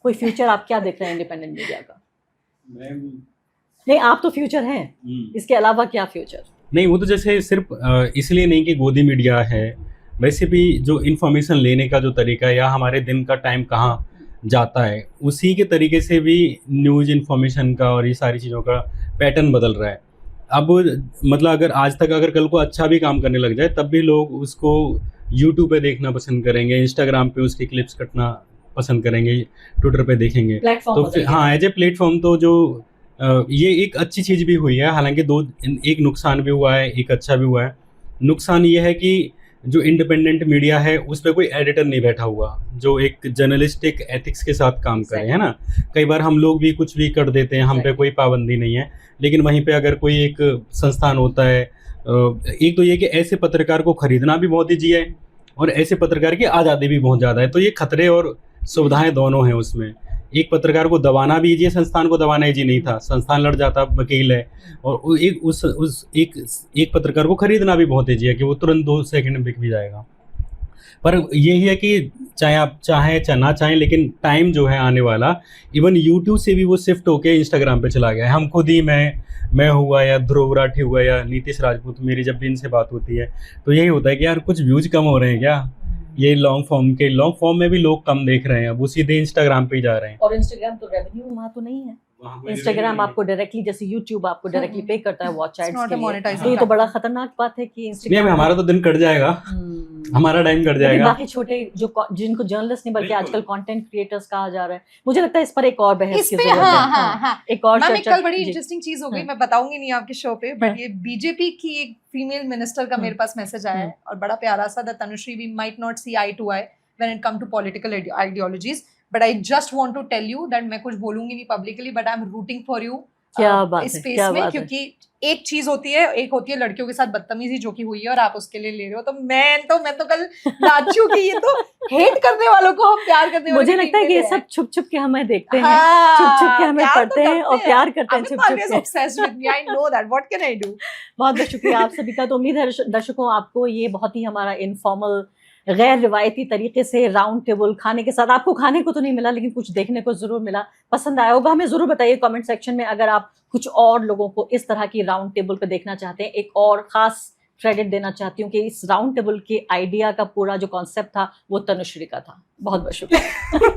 कोई फ्यूचर आप क्या देख रहे हैं इंडिपेंडेंट मीडिया का? नहीं आप तो फ्यूचर हैं, इसके अलावा क्या फ्यूचर? नहीं, वो तो जैसे सिर्फ इसलिए नहीं कि गोदी मीडिया है, वैसे भी जो इन्फॉर्मेशन लेने का जो तरीका है या हमारे दिन का टाइम कहाँ जाता है, उसी के तरीके से भी न्यूज़ इन्फॉर्मेशन का और ये सारी चीज़ों का पैटर्न बदल रहा है। अब मतलब अगर आज तक अगर कल को अच्छा भी काम करने लग जाए तब भी लोग उसको यूट्यूब पे देखना पसंद करेंगे, इंस्टाग्राम पे उसके क्लिप्स कटना पसंद करेंगे, ट्विटर पे देखेंगे। तो फिर हाँ, एज ए प्लेटफॉर्म तो जो ये एक अच्छी चीज़ भी हुई है। हालांकि एक नुकसान भी हुआ है, एक अच्छा भी हुआ है। नुकसान ये है कि जो इंडिपेंडेंट मीडिया है उस पर कोई एडिटर नहीं बैठा हुआ जो एक जर्नलिस्टिक एथिक्स के साथ काम करे, है ना। कई बार हम लोग भी कुछ भी कर देते हैं, हम पे कोई पाबंदी नहीं है, लेकिन वहीं पे अगर कोई एक संस्थान होता है, एक तो ये कि ऐसे पत्रकार को खरीदना भी बहुत ईजी है और ऐसे पत्रकार की आज़ादी भी बहुत ज़्यादा है। तो ये खतरे और सुविधाएं दोनों हैं उसमें। एक पत्रकार को दबाना भी ईजी है, संस्थान को दबाना ईजी नहीं था। संस्थान लड़ जाता, वकील है, और एक पत्रकार को खरीदना भी बहुत ईजी है कि वो तुरंत 2 सेकंड में बिक भी जाएगा। पर यही है कि चाहे आप चाहें चाहे ना चाहें, लेकिन टाइम जो है आने वाला, इवन यूट्यूब से भी वो शिफ्ट होके इंस्टाग्राम पे चला गया है। हम खुद ही मैं हुआ या ध्रुव राठी हुआ या नीतीश राजपूत, मेरी जब भी इनसे बात होती है तो यही होता है कि यार कुछ व्यूज कम हो रहे हैं क्या, ये लॉन्ग फॉर्म में भी लोग कम देख रहे हैं, अब वो सीधे इंस्टाग्राम पे ही जा रहे हैं। और इंस्टाग्राम तो रेवेन्यू वहाँ तो नहीं है। इंस्टाग्राम आपको डायरेक्टली, जैसे यूट्यूब आपको डायरेक्टली पे करता है वॉच एड्स के लिए, तो ये तो बड़ा खतरनाक बात है कि इंस्टाग्राम हमारा तो दिन कट जाएगा, हमारा टाइम कट जाएगा। बाकी छोटे जो जिनको जर्नलिस्ट नहीं बल्कि आजकल कंटेंट क्रिएटर्स कहा जा रहा है, मुझे लगता है इस पर एक और बहस की जरूरत है। एक और कल बड़ी इंटरेस्टिंग चीज हो गई, मैं बताऊंगी नहीं आपके शो पे, बट ये बीजेपी की एक फीमेल मिनिस्टर का मेरे पास मैसेज आया है और बड़ा प्यारा सा, that Tanushree we might not see eye to eye when it come to political ideologies, but I just want to tell you that मैं कुछ बोलूंगी नहीं publicly, but I am rooting for you क्या बात है, स्पेस क्या में, बात है। क्योंकि एक चीज होती है, एक होती है लड़कियों के साथ बदतमीजी जो कि हुई है और आप उसके लिए ले रहे हो, तो मैं तो कल नाचू कि ये तो हेट करने वालों को हम प्यार करने वालों मुझे की लगता है टीम कि में ये ले सब आए। छुप छुप के हमें देखते हैं, हाँ, छुप छुप के हमें प्यार तो पढ़ते हैं और करते प्यार करते हैं अमित छुप मालवीय छुप is के। obsessed with me, I know that, what can I do? बहुत बहुत शुक्रिया आप सभी का। तो उम्मीद है दर्शकों आपको ये बहुत ही हमारा इनफॉर्मल गैर रिवायती तरीके से राउंड टेबल खाने के साथ, आपको खाने को तो नहीं मिला लेकिन कुछ देखने को जरूर मिला, पसंद आया होगा। हमें जरूर बताइए कमेंट सेक्शन में अगर आप कुछ और लोगों को इस तरह की राउंड टेबल पे देखना चाहते हैं। एक और खास क्रेडिट देना चाहती हूँ कि इस राउंड टेबल के आइडिया का पूरा जो कॉन्सेप्ट था वो तनुश्री का था। बहुत बहुत शुक्रिया।